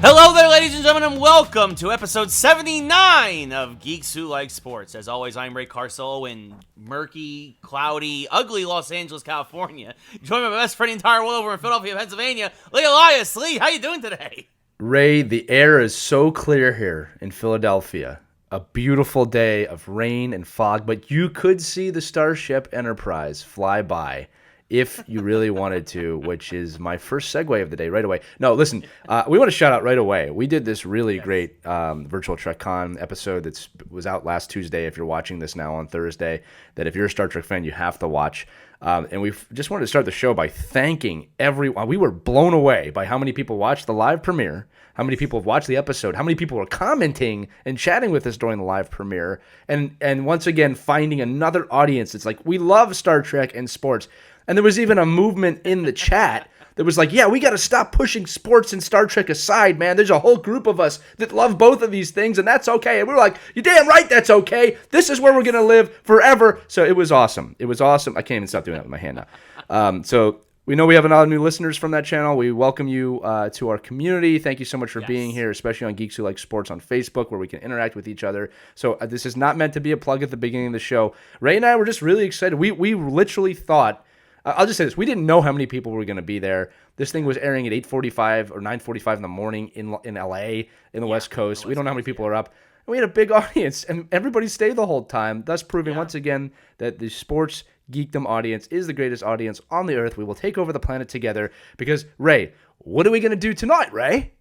Hello there, ladies and gentlemen, and welcome to episode 79 of Geeks Who Like Sports. As always, I'm Ray Carso in murky, cloudy, ugly Los Angeles, California. Joined by my best friend the entire world over in Philadelphia, Pennsylvania, Lee Elias. Lee, how you doing today? Ray, the air is so clear here in Philadelphia. A beautiful day of rain and fog, but you could see the Starship Enterprise fly by if you really wanted to, which is my first segue of the day right away. No, listen, we want to shout out right away. We did this really great Virtual Trek Con episode that was out last Tuesday. If you're watching this now on Thursday, that if you're a Star Trek fan, you have to watch. And we just wanted to start the show by thanking everyone. We were blown away by how many people watched the live premiere, how many people have watched the episode, how many people were commenting and chatting with us during the live premiere, and once again finding another audience. It's like, we love Star Trek and sports. And there was even a movement in the chat that was like, yeah, we got to stop pushing sports and Star Trek aside, man. There's a whole group of us that love both of these things, and that's okay. And we were like, you're damn right that's okay. This is where we're going to live forever. So it was awesome. It was awesome. I can't even stop doing that with my hand now. So we know we have a lot of new listeners from that channel. We welcome you to our community. Thank you so much for being here, especially on Geeks Who Like Sports on Facebook, where we can interact with each other. So this is not meant to be a plug at the beginning of the show. Ray and I were just really excited. We literally thought, I'll just say this. We didn't know how many people were going to be there. This thing was airing at 8:45 or 9:45 in the morning in LA, in the West Coast. We don't know how many people are up. And we had a big audience, and everybody stayed the whole time, thus proving once again that the sports geekdom audience is the greatest audience on the earth. We will take over the planet together because, Ray, what are we going to do tonight, Ray?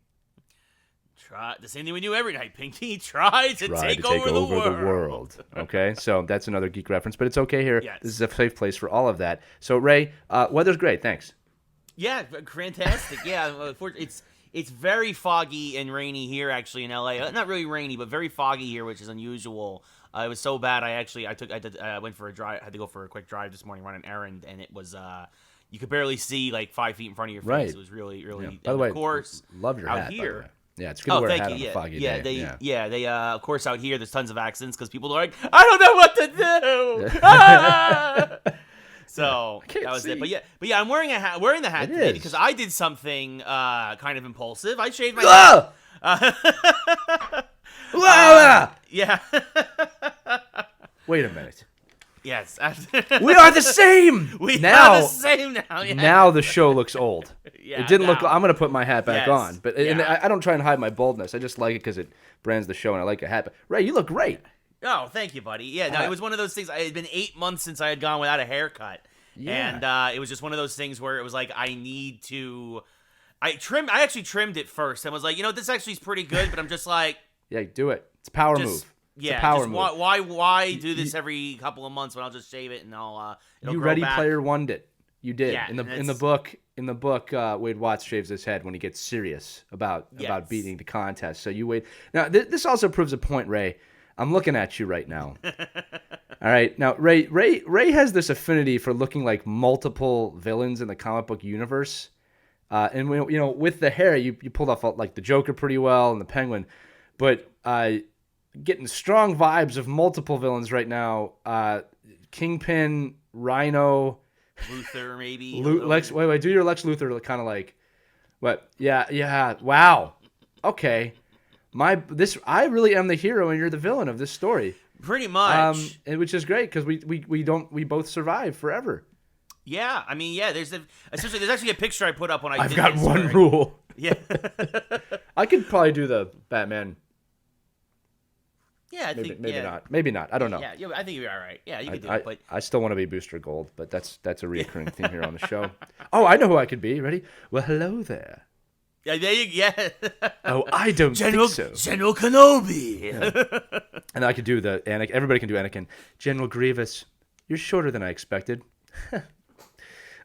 Try the same thing we do every night, Pinky. Try to take over the world. Okay, so that's another geek reference, but it's okay here. Yes. This is a safe place for all of that. So, Ray, weather's great. Thanks. Yeah, fantastic. Yeah, it's very foggy and rainy here, actually, in LA. Not really rainy, but very foggy here, which is unusual. It was so bad. I went for a drive. I had to go for a quick drive this morning, run an errand, and it was you could barely see like 5 feet in front of your face. Right. It was really. Yeah. By the way, of course, love your hat out here. Yeah, it's good to wear a hat on a foggy day. They of course, out here, there's tons of accidents because people are like, I don't know what to do. Ah! So that was it. But yeah, I'm wearing the hat today because I did something kind of impulsive. I shaved my head. Yeah. Wait a minute. Yes. We are the same. We are the same now. Yeah. Now the show looks old. Yeah, it didn't look. I'm going to put my hat back on, but and I don't try and hide my baldness. I just like it because it brands the show, and I like a hat. But Ray, you look great. Oh, thank you, buddy. Yeah, no, it was one of those things. It had been 8 months since I had gone without a haircut, and it was just one of those things where it was like, I need to. I actually trimmed it first, and was like, this actually is pretty good, but I'm just like, yeah, do it. It's a power move. Yeah, power move. Why do this every couple of months when I'll just shave it and it'll you grow Ready back. Player One'd it. You did. Yeah, in the book, Wade Watts shaves his head when he gets serious about beating the contest. So you wait. Now this also proves a point, Ray. I'm looking at you right now. All right, now Ray has this affinity for looking like multiple villains in the comic book universe, and with the hair, you pulled off like the Joker pretty well and the Penguin, but getting strong vibes of multiple villains right now. Kingpin, Rhino, Luthor, maybe. Wait, do your Lex Luthor kind of like, what? Yeah. Wow. Okay. I really am the hero and you're the villain of this story. Pretty much. Which is great because we both survive forever. Yeah, I mean, yeah. There's actually a picture I put up when I've got one rule. Yeah. I could probably do the Batman. Yeah, Maybe not. I don't know. Yeah, I think you're all right. Yeah, you could do it. But I still want to be Booster Gold, but that's a recurring theme here on the show. Oh, I know who I could be. Ready? Well, hello there. Yeah, there you Oh, I don't think so. General Kenobi. Yeah. And I could do the Anakin. Everybody can do Anakin. General Grievous. You're shorter than I expected.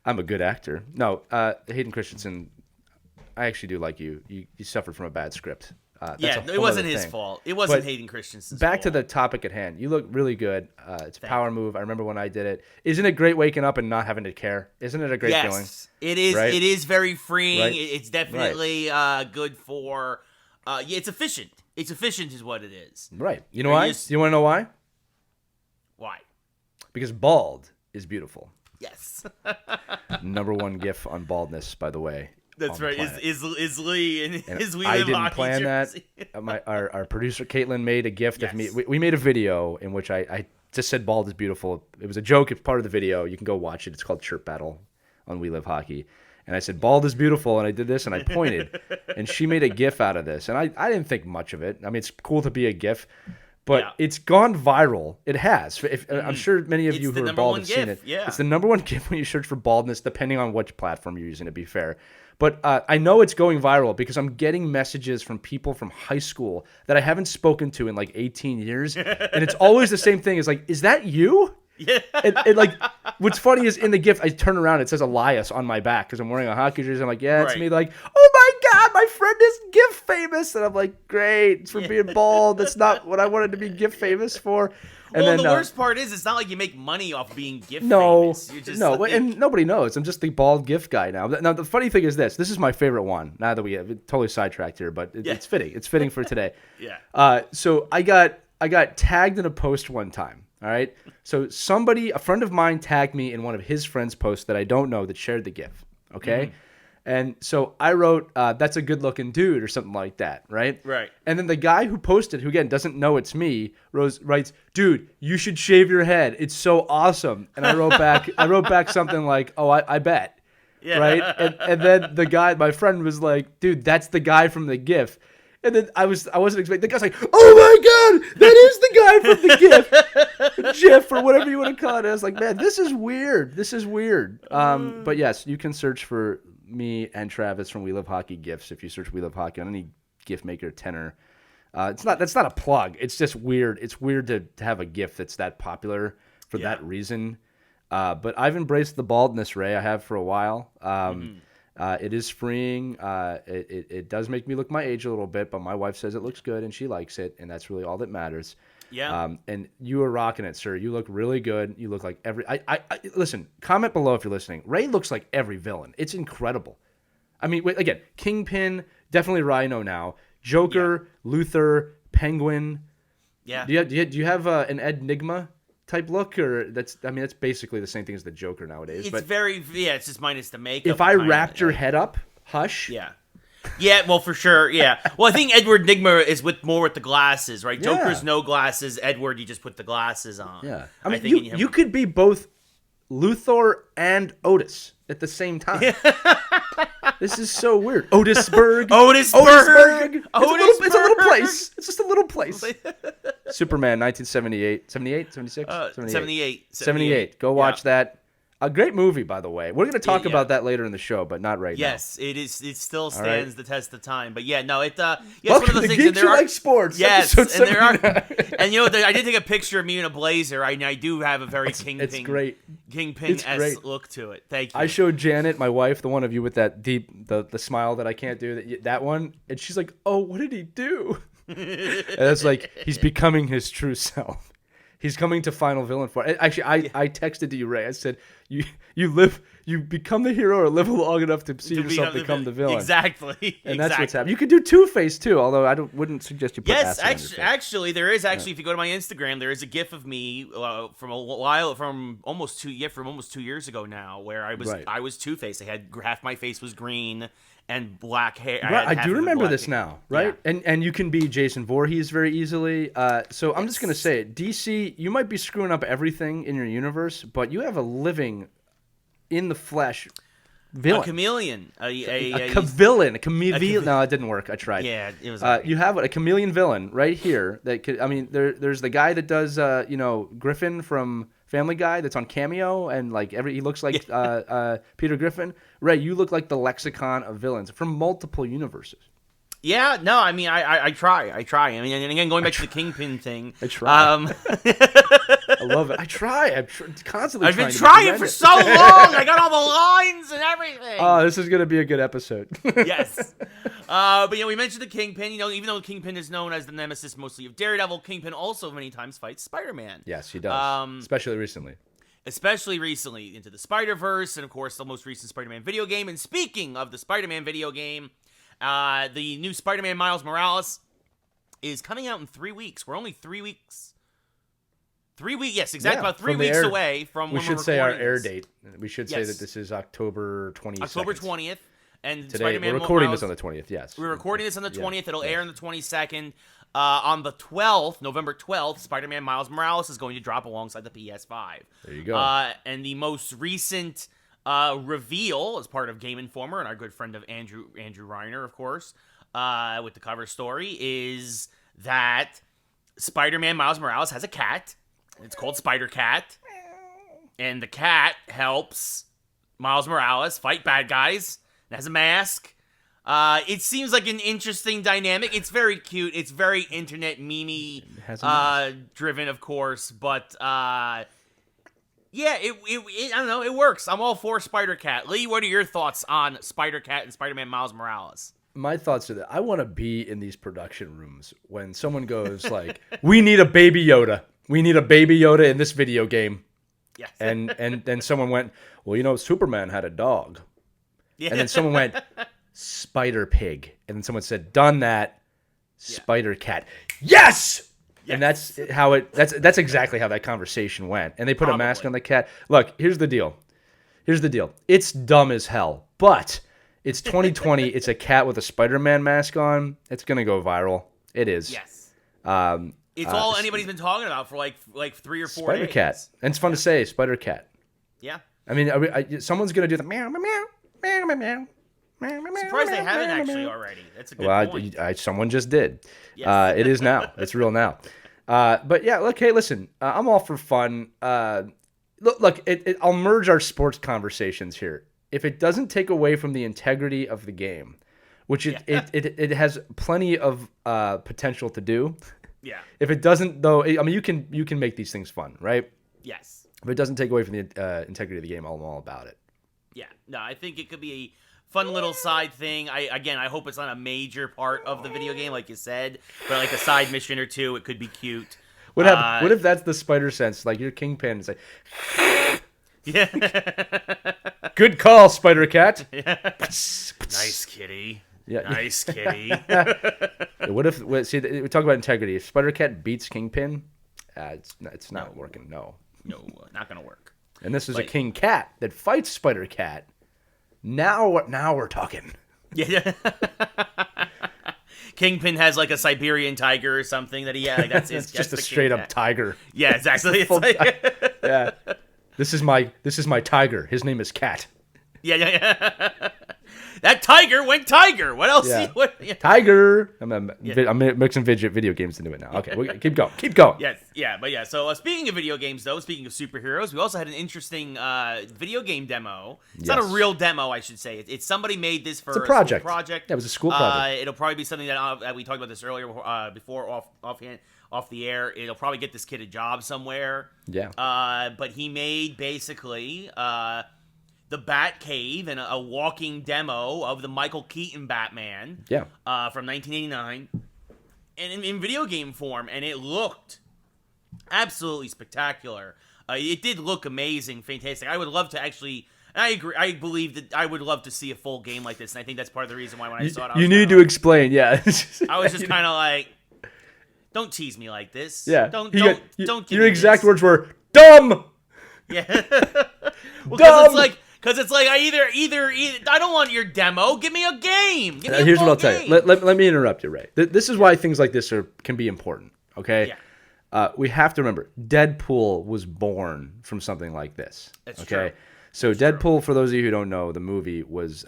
I'm a good actor. No, Hayden Christensen. I actually do like you. You suffered from a bad script. It wasn't his fault. It wasn't Hayden Christensen's fault. Back to the topic at hand. You look really good. It's a power move. I remember when I did it. Isn't it great waking up and not having to care? Isn't it a great feeling? Yes, it is. Right? It is very freeing. Right? It's definitely good for. It's efficient. It's efficient, is what it is. Right. You know why? You want to know why? Why? Because bald is beautiful. Yes. Number one gif on baldness, by the way. That's right. Is Lee and his We I Live didn't Hockey plan jersey. that. Our producer Caitlin made a gift of me. Yes. We made a video in which I just said bald is beautiful. It was a joke. It's part of the video. You can go watch it. It's called Chirp Battle on We Live Hockey. And I said bald is beautiful, and I did this, and I pointed, and she made a GIF out of this, and I didn't think much of it. I mean, it's cool to be a GIF, but it's gone viral. It has. I'm sure many of you who are bald have seen it. Yeah. It's the number one GIF when you search for baldness, depending on which platform you're using, to be fair. But I know it's going viral because I'm getting messages from people from high school that I haven't spoken to in like 18 years. And it's always the same thing. It's like, is that you? Yeah. And like, what's funny is in the gift, I turn around, it says Elias on my back because I'm wearing a hockey jersey. I'm like, yeah, it's me. Like, oh my God, my friend is GIF famous. And I'm like, great, it's for being bald. That's not what I wanted to be GIF famous for. And well, the worst part is it's not like you make money off being GIF famous. You're just and nobody knows. I'm just the bald GIF guy now. Now, the funny thing is this. This is my favorite one. Now that we have totally sidetracked here, but it's fitting. It's fitting for today. Yeah. So I got tagged in a post one time. All right. So a friend of mine tagged me in one of his friends' posts that I don't know that shared the GIF. Okay. Mm-hmm. And so I wrote, that's a good looking dude or something like that. Right. Right. And then the guy who posted, who again doesn't know it's me, writes, dude, you should shave your head. It's so awesome. And I wrote back something like, oh, I bet. Yeah. Right. And then the guy, my friend was like, dude, that's the guy from the GIF. And then I wasn't expecting. The guy's like, "Oh my God, that is the guy from the GIF or whatever you want to call it." And I was like, "Man, this is weird. This is weird." But yes, you can search for me and Travis from We Live Hockey GIFs if you search We Live Hockey on any GIF maker tenor. That's not a plug. It's just weird. It's weird to have a GIF that's that popular for that reason. But I've embraced the baldness, Ray. I have for a while. It is freeing. It does make me look my age a little bit, but my wife says it looks good and she likes it, and that's really all that matters. Yeah. And you are rocking it, sir. You look really good. You look like every. I listen. Comment below if you're listening. Ray looks like every villain. It's incredible. I mean, again, Kingpin, definitely Rhino now. Joker, Luther, Penguin. Yeah. Do you have an Enigma type look, or that's basically the same thing as the Joker nowadays. It's it's just minus the makeup. If I wrapped your head up, Hush. Yeah, well, for sure, yeah. Well, I think Edward Nigma is more with the glasses, right? Yeah. Joker's no glasses. Edward, you just put the glasses on. Yeah. I mean, you could be both Luthor and Otis at the same time. This is so weird. Otisburg. Otisburg. It's a little place. It's just a little place. Superman, 1978. 78? 76? 78. Go watch that. A great movie, by the way. We're going to talk about that later in the show, but not right now. Yes, it is. It still stands the test of time. But yeah, no, it's Welcome one of those to things. Geeks Who Like Sports. Yes, and there are, and I did take a picture of me in a blazer. I do have a very Kingpin-esque look to it. Thank you. I showed Janet, my wife, the one of you with that deep, the smile that I can't do, that one, and she's like, "Oh, what did he do?" And it's like he's becoming his true self. He's coming to final villain for it. Actually, I texted to you, Ray. I said, you become the hero or live long enough to see yourself become the villain. Exactly. And that's what's happening. You could do Two-Face too, although I wouldn't suggest you put acid on your face. Actually, there is if you go to my Instagram, there is a GIF of me from almost 2 years ago now, where I was Two-Face. I had half my face was green and black hair. Right, I do remember this now, right? Yeah. And you can be Jason Voorhees very easily. So I'm just going to say it. DC, you might be screwing up everything in your universe, but you have a living, in the flesh villain. A chameleon. A chameleon. No, it didn't work. I tried. Yeah, it was. You have a chameleon villain right here. That could, there's the guy that does, Griffin from Family Guy that's on Cameo, and he looks like Peter Griffin. Ray, you look like the lexicon of villains from multiple universes. Yeah, no, I try. I mean, and again, going back to the Kingpin thing. I try. I love it. I try. I'm constantly I've been trying for so long. I got all the lines and everything. Oh, this is going to be a good episode. Yes. But, we mentioned the Kingpin. Even though Kingpin is known as the nemesis mostly of Daredevil, Kingpin also many times fights Spider-Man. Yes, he does. Especially recently into the Spider-Verse, and, of course, the most recent Spider-Man video game. And speaking of the Spider-Man video game, the new Spider-Man Miles Morales is coming out in 3 weeks. We're only 3 weeks. 3 weeks, yes, exactly. About 3 weeks away from when we're recording say our air this. date. We should say that this is October 22nd. October 20th. And Today, Spider-Man we're recording Miles, this on the 20th, yes. We're recording this on the 20th. It'll air on the 22nd. On the 12th, November 12th, Spider-Man Miles Morales is going to drop alongside the PS5. There you go. And the most recent reveal, as part of Game Informer and our good friend of Andrew Reiner, of course, with the cover story, is that Spider-Man Miles Morales has a cat. It's called Spider-Cat. And the cat helps Miles Morales fight bad guys. It has a mask. It seems like an interesting dynamic. It's very cute. It's very internet meme driven, of course. But yeah, I don't know. It works. I'm all for Spider-Cat. Lee, what are your thoughts on Spider-Cat and Spider-Man Miles Morales? My thoughts are that I want to be in these production rooms when someone goes like, "We need a Baby Yoda. We need a Baby Yoda in this video game." Yes. And then someone went, "Well, Superman had a dog." Yeah. And then someone went, "Spider Pig." And then someone said, "Done that. Spider Cat." Yes! And that's that's exactly how that conversation went. And they put a mask on the cat. Look, here's the deal. It's dumb as hell, but it's 2020. It's a cat with a Spider-Man mask on. It's gonna go viral. It is. Yes. It's all anybody's been talking about for like 3 or 4 days. Spider-Cat. And it's fun to say, Spider-Cat. Yeah. I mean, someone's gonna do the meow meow meow meow meow meow. I'm surprised they haven't actually already. That's a good point. Someone just did. Yes. It is now. It's real now. But yeah, look, hey, listen, I'm all for fun. Look, I'll merge our sports conversations here. If it doesn't take away from the integrity of the game, which it has plenty of potential to do. Yeah. If it doesn't, though, I mean, you can make these things fun, right? Yes. If it doesn't take away from the integrity of the game, I'm all about it. Yeah. No, I think it could be a fun little side thing. I hope it's not a major part of the video game, like you said, but like a side mission or two, it could be cute. What if that's the spider sense? Like your Kingpin is like, yeah. Good call, Spider-Cat. Nice kitty. Yeah. Nice kitty. What if? We talk about integrity. If Spider-Cat beats Kingpin, it's not working. No, not gonna work. And this is a King Cat that fights Spider-Cat. Now we're talking. Yeah. Kingpin has like a Siberian tiger or something that he had. Like that's his. It's just a straight up tiger. Yeah, exactly. It's like yeah. This is my tiger. His name is Cat. Yeah. That tiger went tiger. What else? Yeah. Tiger. I'm mixing video games into it now. Okay, keep going. Yes, yeah, but yeah. So speaking of video games, though, speaking of superheroes, we also had an interesting video game demo. It's not a real demo, I should say. It's somebody made this for a project. Yeah, it was a school project. It'll probably be something that we talked about this earlier before off the air. It'll probably get this kid a job somewhere. Yeah. But he made basically the Batcave and a walking demo of the Michael Keaton Batman. Yeah. From 1989, and in video game form, and it looked absolutely spectacular. It did look amazing, fantastic. I would love to actually. I agree. I believe that I would love to see a full game like this, and I think that's part of the reason why when I saw it, you need to explain. Yeah. I was just kind of like, don't tease me like this. Yeah. Don't. Give your me exact this. words were dumb. Yeah. Dumb. Because it's like I either I don't want your demo. Give me a game. Give me a Here's full what I'll game. tell you. Let me interrupt you, Ray. This is why things like this can be important. Okay. Yeah. We have to remember, Deadpool was born from something like this. That's okay. true. So Deadpool, for those of you who don't know, the movie was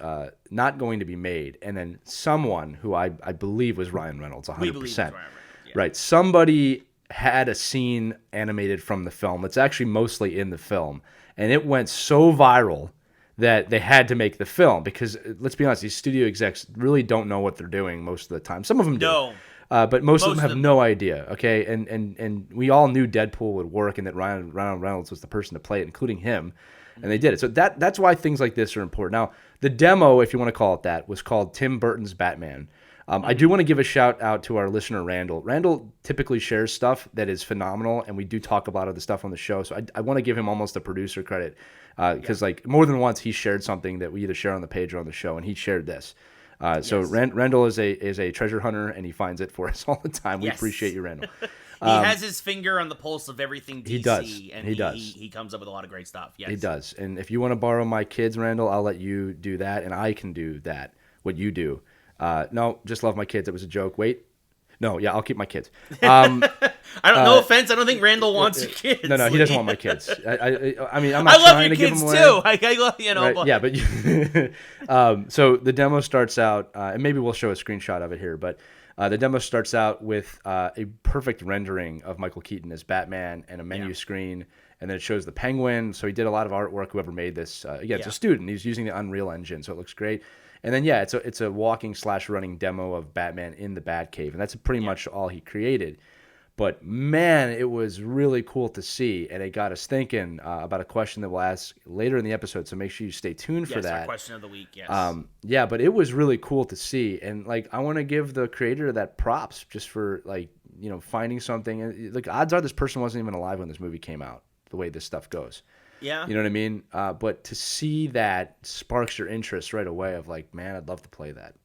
not going to be made, and then someone who I believe was Ryan Reynolds, 100%. We believe it's Ryan Reynolds. Yeah. Right. Somebody had a scene animated from the film. It's actually mostly in the film, and it went so viral that they had to make the film because, let's be honest, these studio execs really don't know what they're doing most of the time. Some of them do. No. But most of them have no idea, okay? And we all knew Deadpool would work and that Ryan Reynolds was the person to play it, including him, and they did it. So that's why things like this are important. Now, the demo, if you want to call it that, was called Tim Burton's Batman. I do want to give a shout out to our listener, Randall. Randall typically shares stuff that is phenomenal, and we do talk about the stuff on the show. So I want to give him almost a producer credit because like more than once he shared something that we either share on the page or on the show, and he shared this. So Randall is a treasure hunter, and he finds it for us all the time. We appreciate you, Randall. He has his finger on the pulse of everything DC. He does. And he comes up with a lot of great stuff. Yes. He does. And if you want to borrow my kids, Randall, I'll let you do that, and I can do that, what you do. No, just love my kids. It was a joke. Wait. No, yeah, I'll keep my kids. I don't. No offense. I don't think Randall wants your kids. No, he doesn't want my kids. I mean, I'm I not love trying your to give kids them too. away. I love Right? But... Yeah, but so the demo starts out, and maybe we'll show a screenshot of it here. But the demo starts out with a perfect rendering of Michael Keaton as Batman and a menu screen, and then it shows the Penguin. So he did a lot of artwork. Whoever made this, again, it's a student. He's using the Unreal Engine, so it looks great. And then it's a walking/running demo of Batman in the Batcave, and that's pretty much all he created. But man, it was really cool to see, and it got us thinking about a question that we'll ask later in the episode. So make sure you stay tuned for that. Our question of the week. Yes. Yeah, but it was really cool to see, and like I want to give the creator that props just for finding something. Like odds are this person wasn't even alive when this movie came out. The way this stuff goes. Yeah. You know what I mean? But to see that sparks your interest right away of like, man, I'd love to play that.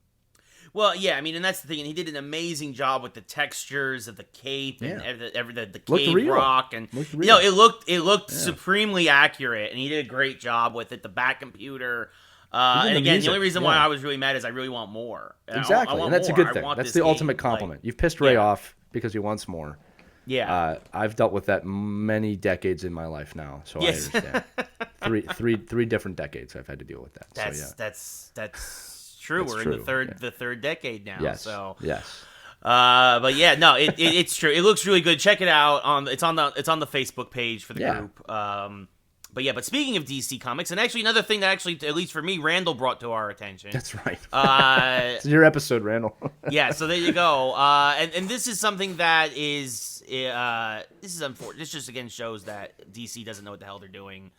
Well, yeah, I mean, and that's the thing. And he did an amazing job with the textures of the cape and the cave rock, and it looked supremely accurate. And he did a great job with it. The back computer, and again, the only reason why I was really mad is I really want more. Exactly, and that's a good thing. That's the ultimate compliment. You've pissed Ray off because he wants more. Yeah, I've dealt with that many decades in my life now, so I understand. three different decades I've had to deal with that. That's true. We're in the third decade now. Yes. So yes. But yeah, no, it's true. It looks really good. Check it out. It's on the Facebook page for the group. But speaking of DC Comics, and actually another thing that at least for me, Randall brought to our attention. That's right. It's your episode, Randall. Yeah, so there you go. And this is something that is this is unfortunate. This just again shows that DC doesn't know what the hell they're doing.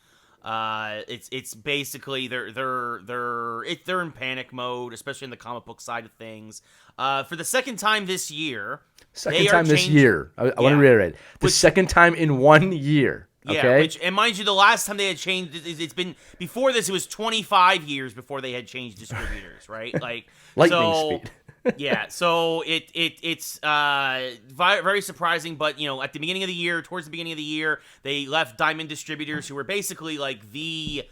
It's basically they're in panic mode, especially in the comic book side of things. For the second time this year. I want to reiterate. Second time in 1 year. Okay. Yeah, and mind you, the last time they had changed, it's been before this. It was 25 years before they had changed distributors, right? Like lightning speed. Yeah, so it's very surprising, but at the beginning of the year, towards the beginning of the year, they left Diamond Distributors, who were basically like they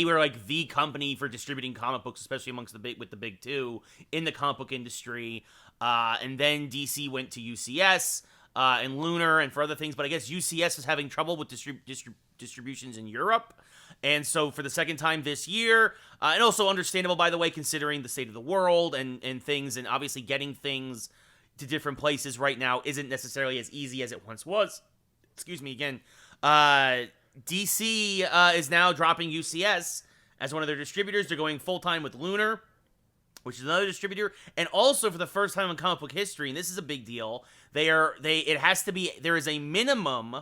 were like the company for distributing comic books, especially amongst the big two in the comic book industry. And then DC went to UCS. And Lunar and for other things, but I guess UCS is having trouble with distributions in Europe, and so for the second time this year, and also understandable, by the way, considering the state of the world and things, and obviously getting things to different places right now isn't necessarily as easy as it once was. Excuse me again. DC is now dropping UCS as one of their distributors. They're going full-time with Lunar, which is another distributor, and also for the first time in comic book history, and this is a big deal, there is a minimum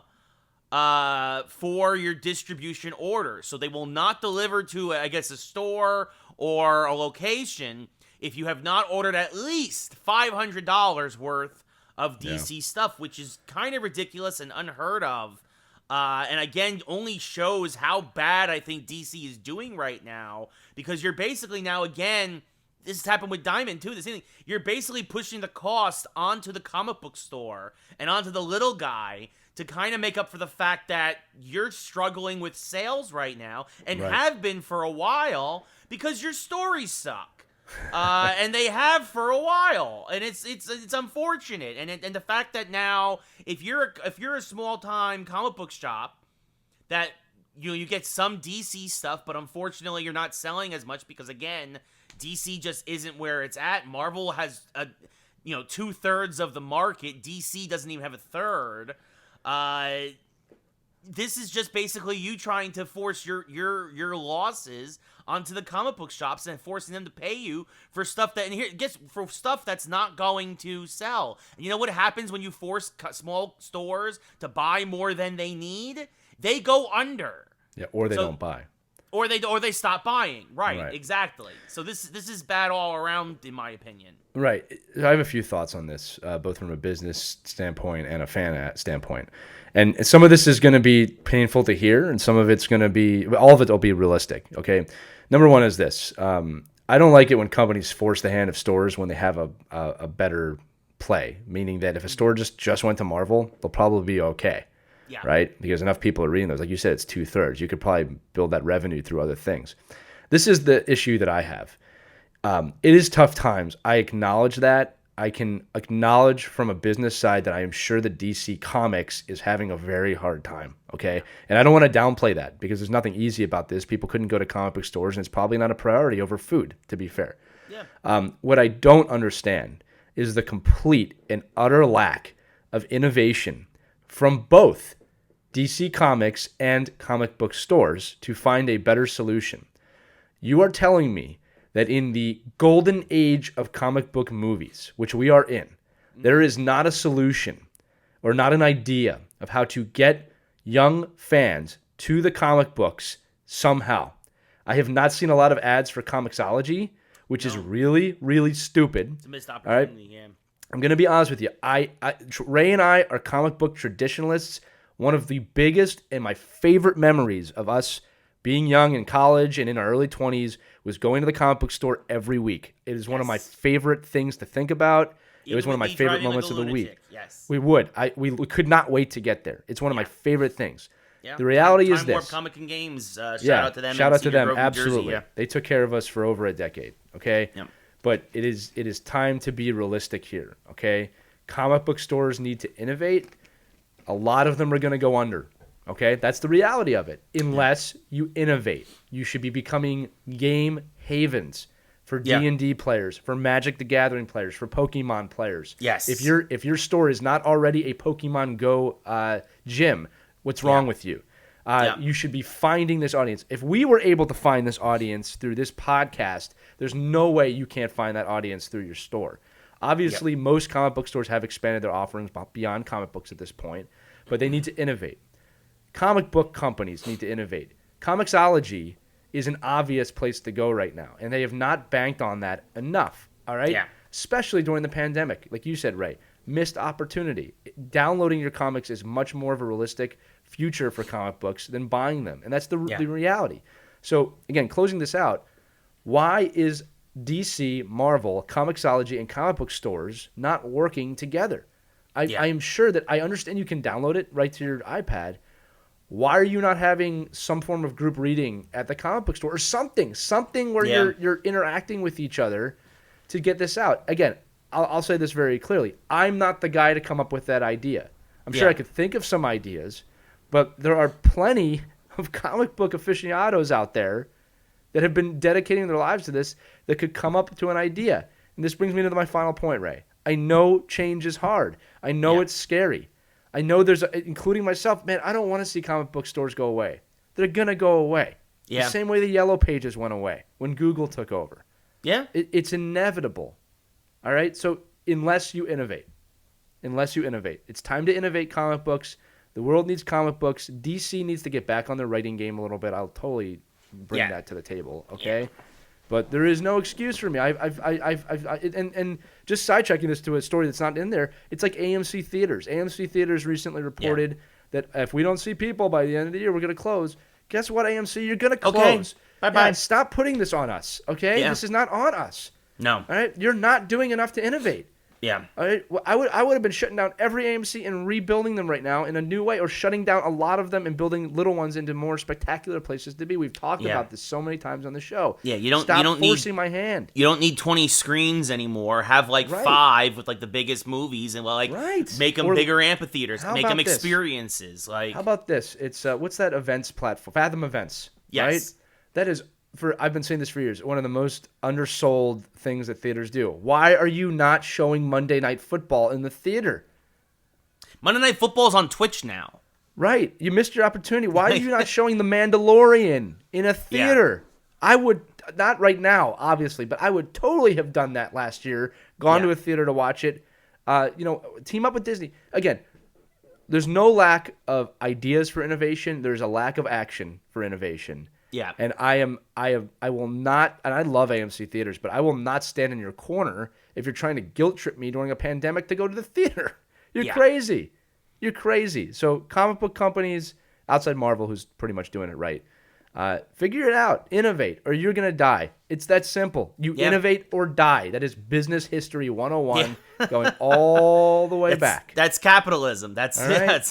for your distribution order. So they will not deliver to, I guess, a store or a location if you have not ordered at least $500 worth of DC stuff, which is kind of ridiculous and unheard of. And again, only shows how bad I think DC is doing right now, because you're basically now, again, this has happened with Diamond, too. The same thing. You're basically pushing the cost onto the comic book store and onto the little guy to kind of make up for the fact that you're struggling with sales right now and have been for a while because your stories suck. And they have for a while. And it's unfortunate. And the fact that now, if you're a small-time comic book shop, that you get some DC stuff, but unfortunately you're not selling as much because, again, DC just isn't where it's at. Marvel has 2/3 of the market. DC doesn't even have a third. This is just basically you trying to force your losses onto the comic book shops and forcing them to pay you for stuff for stuff that's not going to sell. And you know what happens when you force small stores to buy more than they need? They go under. Yeah, or they don't buy. Or they stop buying. Right, exactly. So this is bad all around, in my opinion. Right. I have a few thoughts on this, both from a business standpoint and a fan standpoint. And some of this is going to be painful to hear, and some of it's going to be, all of it will be realistic, okay? Number one is this. I don't like it when companies force the hand of stores when they have a better play, meaning that if a store just went to Marvel, they'll probably be okay. Yeah. Right? Because enough people are reading those. Like you said, it's 2/3. You could probably build that revenue through other things. This is the issue that I have. It is tough times. I acknowledge that. I can acknowledge from a business side that I am sure that DC Comics is having a very hard time, okay? And I don't want to downplay that because there's nothing easy about this. People couldn't go to comic book stores, and it's probably not a priority over food, to be fair. Yeah. What I don't understand is the complete and utter lack of innovation from both DC Comics and comic book stores to find a better solution. You are telling me that in the golden age of comic book movies, which we are in, there is not a solution or not an idea of how to get young fans to the comic books somehow. I have not seen a lot of ads for Comixology, which is really, really stupid. It's a missed opportunity, yeah. I'm going to be honest with you. Ray and I are comic book traditionalists. One of the biggest and my favorite memories of us being young in college and in our early 20s was going to the comic book store every week. It is one of my favorite things to think about. It was one of my favorite moments of the week. Yes. We could not wait to get there. It's one of my favorite things. Yeah. The reality is Time Warp this. Comic and Games. Shout out to them. Shout in out to Cedar them. Grove, New Jersey, Absolutely. yeah. They took care of us for over a decade. Okay. Yep. But it is time to be realistic here. Okay. Comic book stores need to innovate. A lot of them are going to go under. Okay, that's the reality of it. Unless you innovate, you should be becoming game havens for D&D players, for Magic the Gathering players, for Pokemon players. Yes. If your store is not already a Pokemon Go gym, what's wrong with you? You should be finding this audience. If we were able to find this audience through this podcast, there's no way you can't find that audience through your store. Obviously, most comic book stores have expanded their offerings beyond comic books at this point, but they need to innovate. Comic book companies need to innovate. Comixology is an obvious place to go right now, and they have not banked on that enough, all right? Yeah. Especially during the pandemic. Like you said, Ray, missed opportunity. Downloading your comics is much more of a realistic future for comic books than buying them, and that's the reality. So, again, closing this out, why is DC, Marvel, Comixology, and comic book stores not working together? I am sure that I understand you can download it right to your iPad. Why are you not having some form of group reading at the comic book store or something where you're interacting with each other to get this out? Again, I'll say this very clearly. I'm not the guy to come up with that idea. I'm sure I could think of some ideas, but there are plenty of comic book aficionados out there that have been dedicating their lives to this that could come up to an idea. And this brings me to my final point, Ray. I know change is hard. I know it's scary. I know including myself, man, I don't want to see comic book stores go away. They're going to go away. Yeah. The same way the Yellow Pages went away when Google took over. Yeah. It's inevitable. All right? So unless you innovate, it's time to innovate comic books. The world needs comic books. DC needs to get back on their writing game a little bit. I'll totally bring that to the table, okay? Yeah. But there is no excuse for me. And just sidetracking this to a story that's not in there, it's like AMC Theaters. AMC Theaters recently reported that if we don't see people by the end of the year, we're going to close. Guess what, AMC? You're going to close. Okay. Bye-bye. Yeah, stop putting this on us, okay? Yeah. This is not on us. No. All right? You're not doing enough to innovate. Yeah. All right? Well, I would have been shutting down every AMC and rebuilding them right now in a new way, or shutting down a lot of them and building little ones into more spectacular places to be. We've talked about this so many times on the show. Yeah, you don't Stop need forcing my hand. You don't need 20 screens anymore. Have 5 with the biggest movies and make them bigger amphitheaters. Make them experiences. How about this? It's what's that events platform? Fathom Events. Yes. Right? That is, I've been saying this for years, one of the most undersold things that theaters do. Why are you not showing Monday Night Football in the theater? Monday Night Football is on Twitch now. Right. You missed your opportunity. Why are you not showing The Mandalorian in a theater? Yeah. I would, not right now, obviously, but I would totally have done that last year, gone to a theater to watch it. Team up with Disney. Again, there's no lack of ideas for innovation. There's a lack of action for innovation. Yeah. And I will not, and I love AMC Theaters, but I will not stand in your corner if you're trying to guilt trip me during a pandemic to go to the theater. You're crazy. You're crazy. So comic book companies, outside Marvel, who's pretty much doing it right, Figure it out. Innovate, or you're going to die. It's that simple. You innovate or die. That is business history 101, going all the way back. That's capitalism. That's right?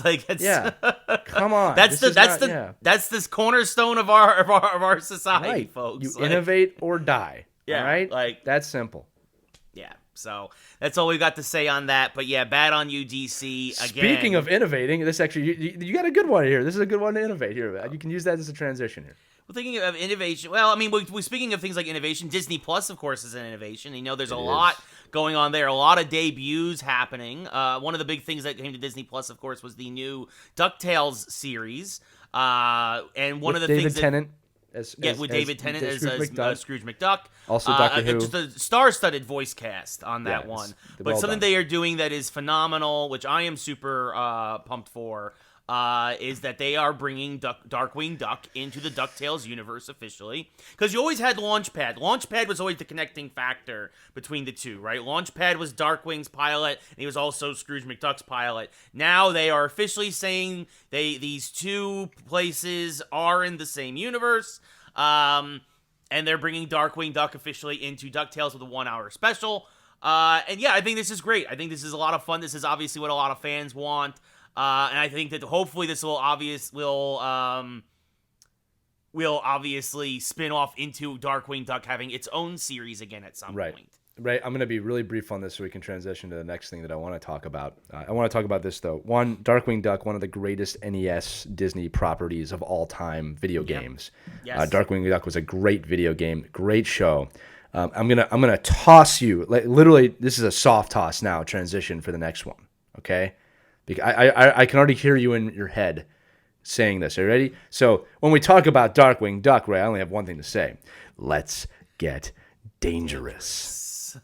Come on. That's this cornerstone of our society, folks. You innovate or die. Yeah, all right? That's simple. Yeah. So that's all we got to say on that. But yeah, bad on you, DC. Again. Speaking of innovating, this actually you got a good one here. This is a good one to innovate here. You can use that as a transition here. Well, thinking of innovation, well, I mean, we're speaking of things like innovation. Disney Plus, of course, is an innovation. You know, there's a lot going on there. A lot of debuts happening. One of the big things that came to Disney Plus, of course, was the new DuckTales series. And one of the David things Tennant. With David Tennant as Scrooge McDuck. Also Doctor Who. Just a star-studded voice cast on that one. But something they are doing that is phenomenal, which I am super pumped for, is that they are bringing Darkwing Duck into the DuckTales universe officially. Because you always had Launchpad. Launchpad was always the connecting factor between the two, right? Launchpad was Darkwing's pilot, and he was also Scrooge McDuck's pilot. Now they are officially saying these two places are in the same universe, and they're bringing Darkwing Duck officially into DuckTales with a 1-hour special. And yeah, I think this is great. I think this is a lot of fun. This is obviously what a lot of fans want. And I think that hopefully this will obviously spin off into Darkwing Duck having its own series again at some point. Right. I'm going to be really brief on this so we can transition to the next thing that I want to talk about. I want to talk about this, though. One, Darkwing Duck, one of the greatest NES Disney properties of all time video games. Yes. Darkwing Duck was a great video game, great show. I'm gonna toss you, literally, this is a soft toss now, transition for the next one, okay? Because I can already hear you in your head saying this. Are you ready? So when we talk about Darkwing Duck, Ray, I only have one thing to say. Let's get dangerous.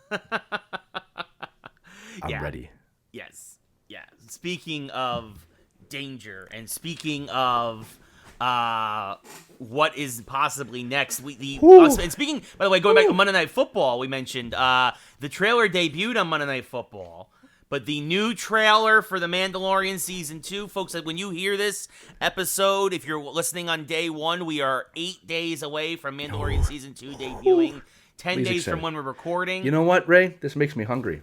I'm ready. Yes. Yeah. Speaking of danger and speaking of what is possibly next, and speaking, by the way, going back to Monday Night Football, we mentioned the trailer debuted on Monday Night Football. But the new trailer for The Mandalorian Season 2, folks, when you hear this episode, if you're listening on day 1, we are 8 days away from Mandalorian Season 2 debuting, 10 days from when we're recording. You know what, Ray? This makes me hungry.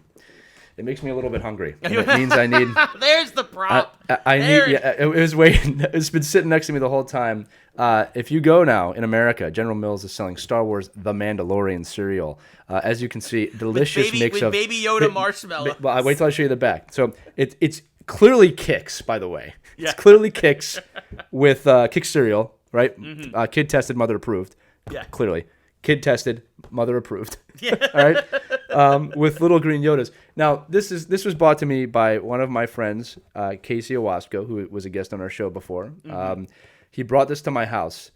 It makes me a little bit hungry. And it means I need... There's the prop. It's been sitting next to me the whole time. If you go now in America, General Mills is selling Star Wars The Mandalorian cereal. As you can see, delicious mix of... Baby Yoda marshmallows. Well, wait till I show you the back. So it's clearly Kix, by the way. Yeah. It's clearly Kix with Kix cereal, right? Mm-hmm. Kid tested, mother approved. Yeah. Clearly. Kid tested, mother approved. Yeah. All right. With little green Yodas. Now, this was bought to me by one of my friends, Casey Owasco, who was a guest on our show before. Mm-hmm. He brought this to my house,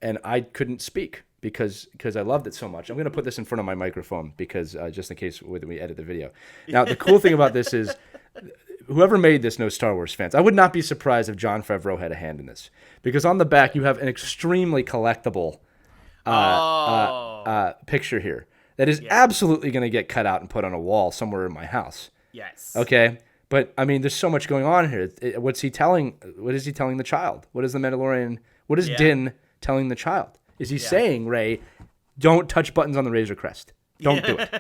and I couldn't speak because I loved it so much. I'm going to put this in front of my microphone because just in case we edit the video. Now, the cool thing about this is whoever made this knows Star Wars fans. I would not be surprised if Jon Favreau had a hand in this because on the back you have an extremely collectible picture here that is absolutely going to get cut out and put on a wall somewhere in my house. Yes. Okay. But I mean, there's so much going on here. What's he telling? What is he telling the child? What is the Mandalorian? What is Din telling the child? Is he saying, Ray, don't touch buttons on the Razor Crest? Don't do it.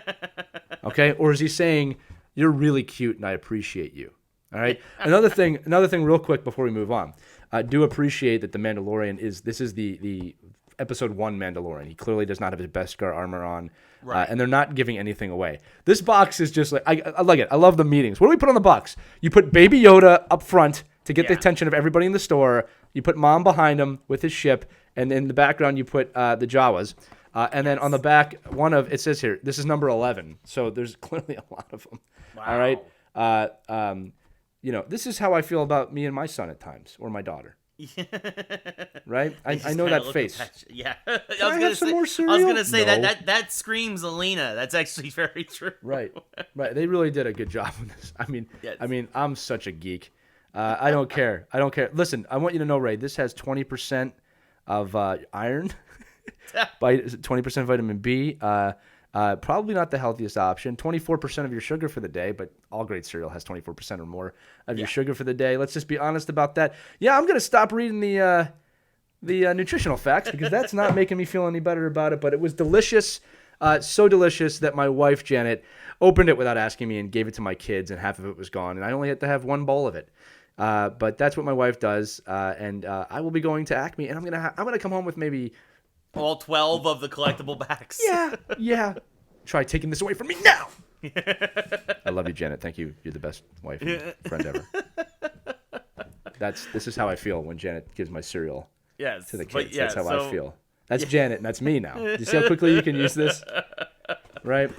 Okay. Or is he saying, you're really cute and I appreciate you? All right. Another thing, real quick before we move on. Do appreciate that the Mandalorian is the Episode 1 Mandalorian. He clearly does not have his Beskar armor on, and they're not giving anything away. This box is just like, I like it. I love the meetings. What do we put on the box? You put Baby Yoda up front to get the attention of everybody in the store. You put Mom behind him with his ship, and in the background you put the Jawas. And then on the back, it says here, this is number 11. So there's clearly a lot of them. Wow. All right. This is how I feel about me and my son at times, or my daughter. Right? I know that face. Yeah. I have some more cereal? I was gonna say No. that screams Alina. That's actually very true. Right. They really did a good job with this. I mean, I'm such a geek. I don't care. Listen, I want you to know, Ray, this has 20% of iron, by 20% vitamin B. Probably not the healthiest option. 24% of your sugar for the day, but all great cereal has 24% or more of your sugar for the day. Let's just be honest about that. Yeah, I'm gonna stop reading the the nutritional facts because that's not making me feel any better about it. But it was delicious, so delicious that my wife Janet opened it without asking me and gave it to my kids, and half of it was gone, and I only had to have one bowl of it. But that's what my wife does, and I will be going to Acme, and I'm gonna come home with maybe all 12 of the collectible backs. Yeah. Try taking this away from me now. I love you, Janet. Thank you. You're the best wife and friend ever. This is how I feel when Janet gives my cereal to the kids. That's how I feel. That's Janet, and that's me now. You see how quickly you can use this? Right?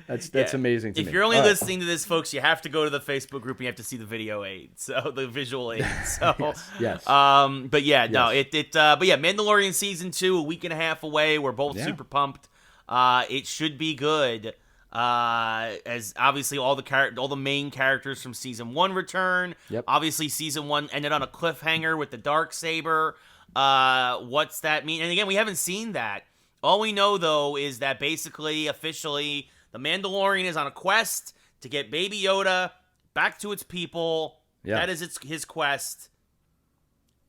That's amazing to me. If you're only listening to this, folks, you have to go to the Facebook group and you have to see the video aid, so the visual aid. So yes. But yeah, no, but yeah, Mandalorian season 2, a week and a half away. We're both super pumped. It should be good. As obviously all the main characters from season 1 return. Yep. Obviously season 1 ended on a cliffhanger with the Darksaber. What's that mean? And again, we haven't seen that. All we know though is that basically, officially, the Mandalorian is on a quest to get Baby Yoda back to its people. Yeah. That is his quest.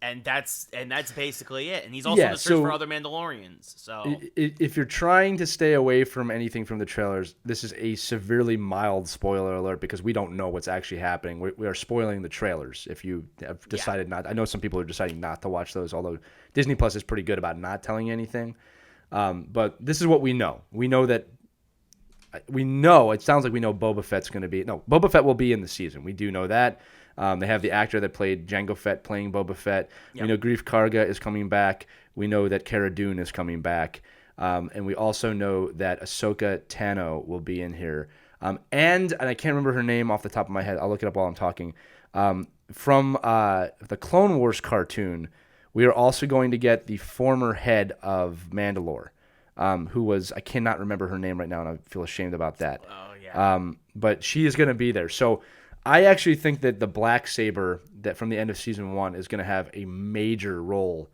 And that's basically it. And he's also on the search for other Mandalorians. So if you're trying to stay away from anything from the trailers, this is a severely mild spoiler alert because we don't know what's actually happening. We are spoiling the trailers. If you have decided not, I know some people are deciding not to watch those. Although Disney Plus is pretty good about not telling you anything. But this is what we know. We know that. It sounds like we know Boba Fett's going to be. No, Boba Fett will be in the season. We do know that. They have the actor that played Jango Fett playing Boba Fett. Yep. We know Grief Karga is coming back. We know that Cara Dune is coming back. And we also know that Ahsoka Tano will be in here. And I can't remember her name off the top of my head. I'll look it up while I'm talking. From the Clone Wars cartoon, we are also going to get the former head of Mandalore. Who was, I cannot remember her name right now, and I feel ashamed about that. Oh, yeah. But she is going to be there. So I actually think that the Black Saber that from the end of season 1 is going to have a major role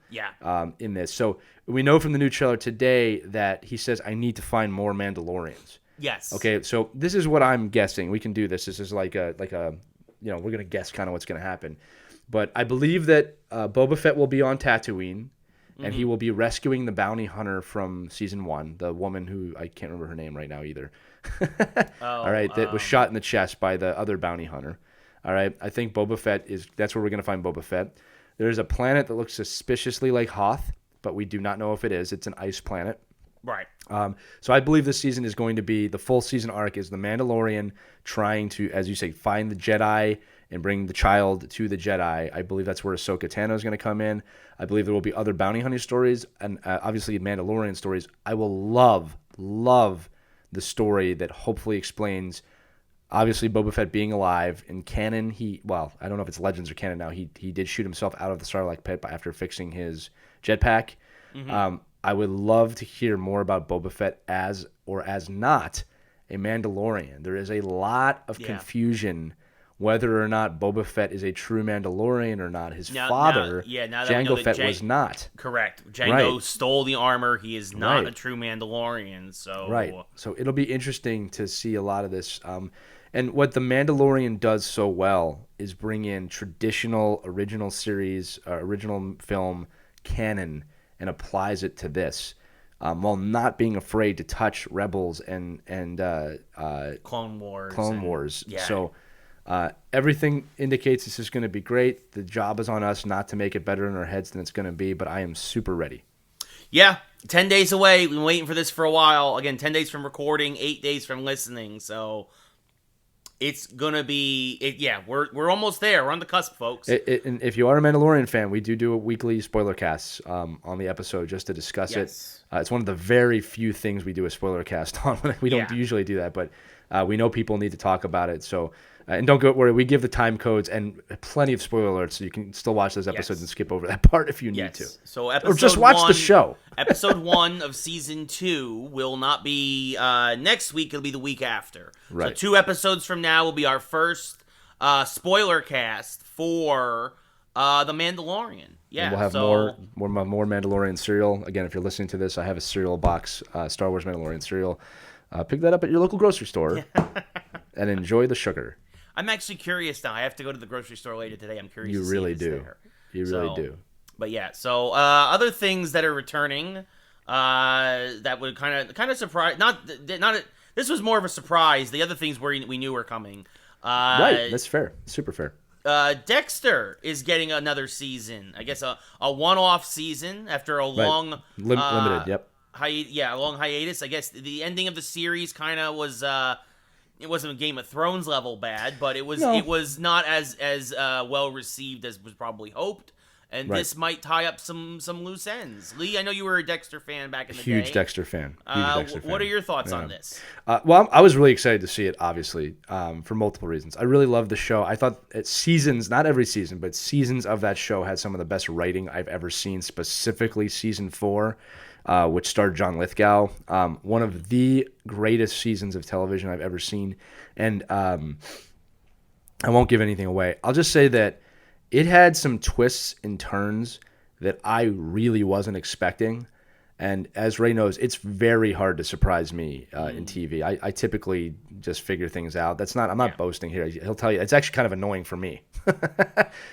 in this. So we know from the new trailer today that he says, I need to find more Mandalorians. Yes. Okay, so this is what I'm guessing. We can do this. This is like a we're going to guess kind of what's going to happen. But I believe that Boba Fett will be on Tatooine. And he will be rescuing the bounty hunter from season 1, the woman who I can't remember her name right now either. All right, that was shot in the chest by the other bounty hunter. All right, I think Boba Fett that's where we're going to find Boba Fett. There's a planet that looks suspiciously like Hoth, but we do not know if it is. It's an ice planet. Right. So I believe this season is going to be, the full season arc is the Mandalorian trying to, as you say, find the Jedi and bring the child to the Jedi. I believe that's where Ahsoka Tano is going to come in. I believe there will be other bounty hunting stories and obviously Mandalorian stories. I will love the story that hopefully explains, obviously, Boba Fett being alive. In canon, I don't know if it's Legends or canon now, he did shoot himself out of the Sarlacc pit after fixing his jetpack. Mm-hmm. I would love to hear more about Boba Fett as or as not a Mandalorian. There is a lot of confusion whether or not Boba Fett is a true Mandalorian or not. His father, Jango Fett, was not. Correct. Jango stole the armor. He is not a true Mandalorian. So it'll be interesting to see a lot of this. And what The Mandalorian does so well is bring in traditional original series, original film canon, and applies it to this, while not being afraid to touch Rebels and Clone Wars. Yeah. So everything indicates this is going to be great. The job is on us not to make it better in our heads than it's going to be, but I am super ready. Yeah, 10 days away. We've been waiting for this for a while. Again, 10 days from recording, 8 days from listening. So it's going to be, we're almost there. We're on the cusp, folks. And if you are a Mandalorian fan, we do a weekly spoiler cast on the episode just to discuss it. It's one of the very few things we do a spoiler cast on. We don't usually do that, but we know people need to talk about it. So, and don't worry, we give the time codes and plenty of spoiler alerts, so you can still watch those episodes and skip over that part if you need to. So or just watch the show. Episode 1 of season 2 will not be next week; it'll be the week after. Right. So 2 episodes from now will be our first spoiler cast for The Mandalorian. Yeah, and we'll have more Mandalorian cereal. Again, if you're listening to this, I have a cereal box, Star Wars Mandalorian cereal. Pick that up at your local grocery store and enjoy the sugar. I'm actually curious now. I have to go to the grocery store later today. I'm curious. You really do. You really do. But yeah, so other things that are returning that would kind of surprise. Not. This was more of a surprise. The other things we knew were coming. Right, that's fair. Super fair. Dexter is getting another season. I guess a one-off season after a long limited. Yep. A long hiatus. I guess the ending of the series kind of was. It wasn't a Game of Thrones level bad, but it was not as well received as was probably hoped. And this might tie up some loose ends. Lee, I know you were a Dexter fan back in the day. Huge Dexter fan. What are your thoughts on this? Well, I was really excited to see it, obviously, for multiple reasons. I really loved the show. I thought seasons, not every season, but seasons of that show had some of the best writing I've ever seen, specifically season 4, which starred John Lithgow. One of the greatest seasons of television I've ever seen. And I won't give anything away. I'll just say that it had some twists and turns that I really wasn't expecting. And as Ray knows, it's very hard to surprise me in TV. I typically just figure things out. I'm not boasting here. He'll tell you. It's actually kind of annoying for me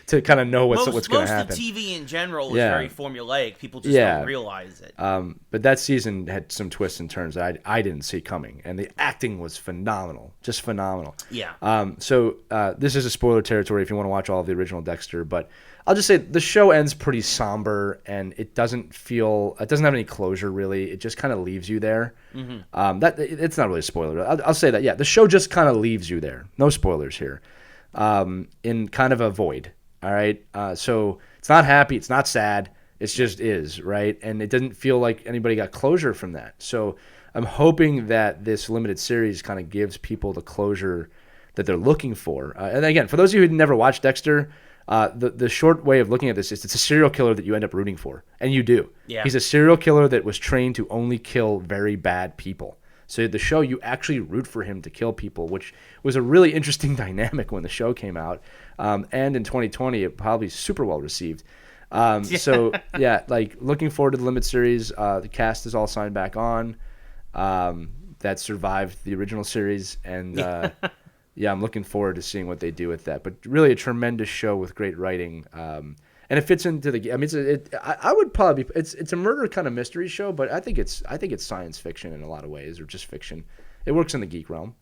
to kind of know what's going to happen. Most of TV in general is very formulaic. People just don't realize it. But that season had some twists and turns that I didn't see coming. And the acting was phenomenal. Just phenomenal. Yeah. So this is a spoiler territory if you want to watch all of the original Dexter. But I'll just say the show ends pretty somber, and it doesn't have any closure really. It just kind of leaves you there. Mm-hmm. It's not really a spoiler. I'll say that. Yeah, the show just kind of leaves you there. No spoilers here. In kind of a void. All right. So it's not happy. It's not sad. It just is, right? And it didn't feel like anybody got closure from that. So I'm hoping that this limited series kind of gives people the closure that they're looking for. And again, for those of you who never watched Dexter, the short way of looking at this is it's a serial killer that you end up rooting for. And you do. Yeah. He's a serial killer that was trained to only kill very bad people. So the show, you actually root for him to kill people, which was a really interesting dynamic when the show came out. And in 2020, it probably super well received. So, yeah, like looking forward to the Limit series. The cast is all signed back on that survived the original series. And, yeah, I'm looking forward to seeing what they do with that. But really a tremendous show with great writing. And it fits into the. I mean, I would probably. It's a murder kind of mystery show, but I think it's science fiction in a lot of ways, or just fiction. It works in the geek realm.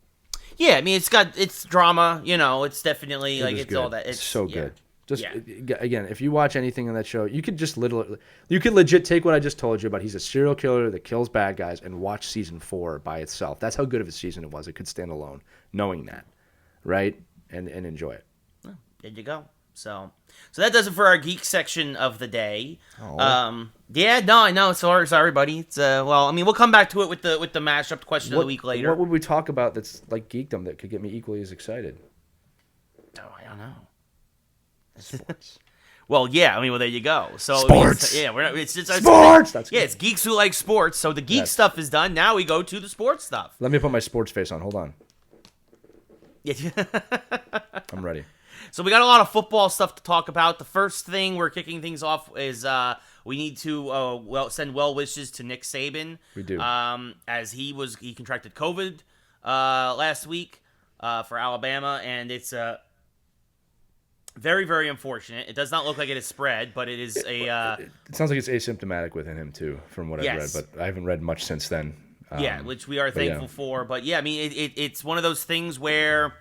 Yeah, I mean, it's drama. It's definitely it's good. all that. It's so good. Again, if you watch anything on that show, you could legit take what I just told you about. He's a serial killer that kills bad guys, and watch season 4 by itself. That's how good of a season it was. It could stand alone, knowing that, right? And enjoy it. Oh, there you go. So that does it for our geek section of the day. Yeah, no, I know. Sorry, buddy. It's well, I mean, we'll come back to it with the mashup question of the week later. What would we talk about that's like geekdom that could get me equally as excited? Oh, I don't know. Sports. Well, yeah. I mean, well, there you go. So sports. It's just sports. That's good. It's Geeks Who Like Sports. So the geek stuff is done. Now we go to the sports stuff. Let me put my sports face on. Hold on. Yeah. I'm ready. So we got a lot of football stuff to talk about. The first thing we're kicking things off is we need to send well wishes to Nick Saban. We do. As he contracted COVID last week for Alabama, and it's very, very unfortunate. It does not look like it has spread, but it is a. It sounds like it's asymptomatic within him too, from what I've read. But I haven't read much since then. Which we are thankful for. But yeah, I mean, it's one of those things where.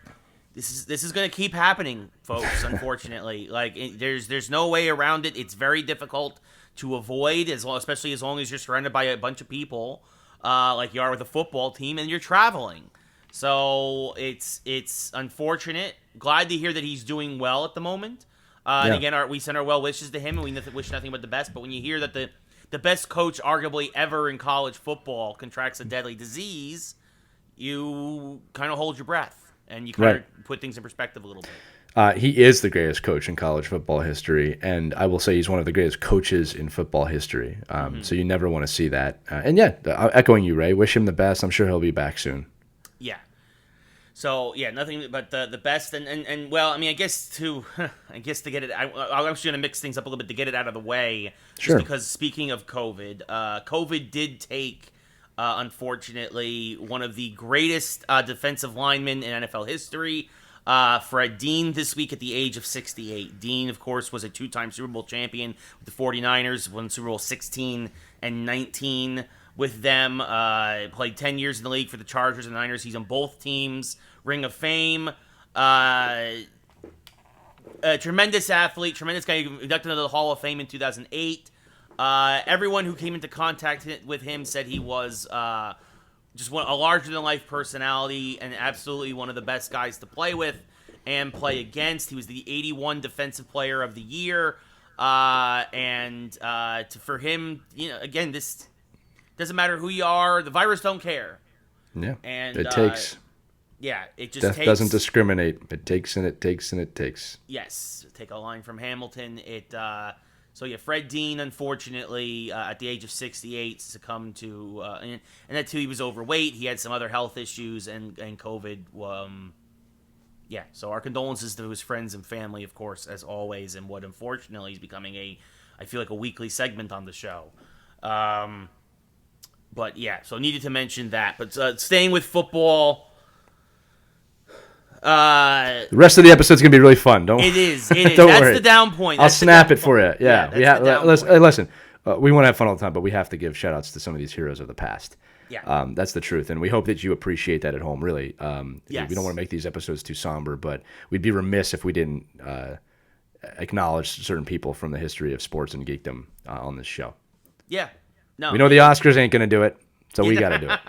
This is going to keep happening, folks, unfortunately. There's no way around it. It's very difficult to avoid, especially as long as you're surrounded by a bunch of people, like you are with a football team, and you're traveling. So it's unfortunate. Glad to hear that he's doing well at the moment. And again, we send our well wishes to him, and we wish nothing but the best. But when you hear that the best coach arguably ever in college football contracts a deadly disease, you kind of hold your breath. And you kind of put things in perspective a little bit. He is the greatest coach in college football history, and I will say he's one of the greatest coaches in football history. So you never want to see that. And echoing you, Ray, wish him the best. I'm sure he'll be back soon. Yeah. So yeah, nothing but the best. And well, I mean, I guess to get it, I'm actually going to mix things up a little bit to get it out of the way. Sure. Just because speaking of COVID, COVID did take. Unfortunately, one of the greatest defensive linemen in NFL history. Fred Dean this week at the age of 68. Dean, of course, was a two-time Super Bowl champion with the 49ers, won Super Bowl 16 and 19 with them. Played 10 years in the league for the Chargers and the Niners. He's on both teams. Ring of Fame. A tremendous athlete, tremendous guy, inducted into the Hall of Fame in 2008. Everyone who came into contact with him said he was just a larger-than-life personality and absolutely one of the best guys to play with and play against. He was the 81 Defensive Player of the Year. For him, again, this doesn't matter who you are. The virus don't care. Yeah, and it takes. Yeah, it just Death takes. doesn't discriminate. It takes and it takes and it takes. Yes, take a line from Hamilton. Fred Dean, unfortunately, at the age of 68, succumbed to, and that too, he was overweight. He had some other health issues and COVID. So our condolences to his friends and family, of course, as always, and what unfortunately is becoming I feel like a weekly segment on the show. So needed to mention that. But staying with football. The rest of the episode's gonna be really fun. It is. Don't That's worry. The down point. I'll snap it for you. Yeah, we have. Listen, we want to have fun all the time, but we have to give shout outs to some of these heroes of the past. Yeah. That's the truth, and we hope that you appreciate that at home. Really. Yes. We don't want to make these episodes too somber, but we'd be remiss if we didn't acknowledge certain people from the history of sports and geekdom on this show. Yeah. No. We know the Oscars ain't gonna do it, so we got to do it.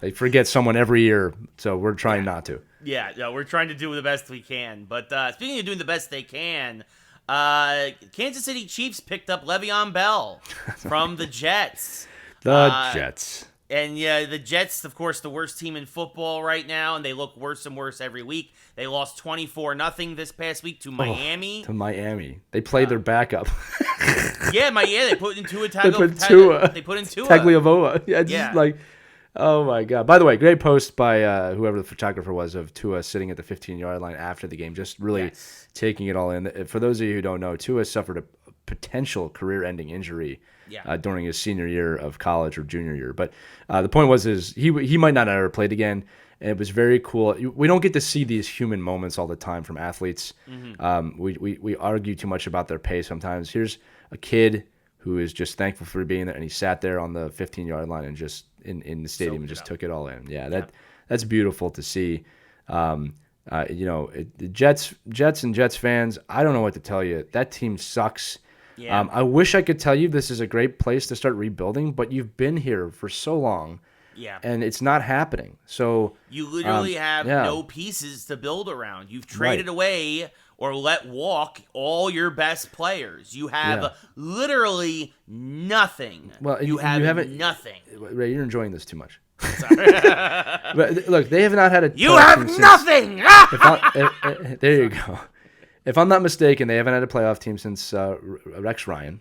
They forget someone every year, so we're trying not to. Yeah, no, we're trying to do the best we can. But speaking of doing the best they can, Kansas City Chiefs picked up Le'Veon Bell from the Jets. Jets. And the Jets, of course, the worst team in football right now, and they look worse and worse every week. They lost 24-0 this past week to Miami. They played their backup. They put in Tua. They put in Tua. Tagliavoa. Yeah. Like, oh my God. By the way, great post by whoever the photographer was of Tua sitting at the 15-yard line after the game, just really taking it all in. For those of you who don't know, Tua suffered a potential career-ending injury during his senior year of college or junior year. But the point was he might not have ever played again, and it was very cool. We don't get to see these human moments all the time from athletes. Mm-hmm. We argue too much about their pay sometimes. Here's a kid who is just thankful for being there, and he sat there on the 15-yard line and just in the stadium and just took it all in. That's beautiful to see. The Jets and Jets fans, I don't know what to tell you. That team sucks. Yeah. I wish I could tell you this is a great place to start rebuilding, but you've been here for so long. Yeah. And it's not happening. So you literally have no pieces to build around. You've traded away or let walk all your best players. You have literally nothing. Well, you haven't nothing. Ray, you're enjoying this too much. But look, they have not had a. You have nothing. There you go. If I'm not mistaken, they haven't had a playoff team since Rex Ryan.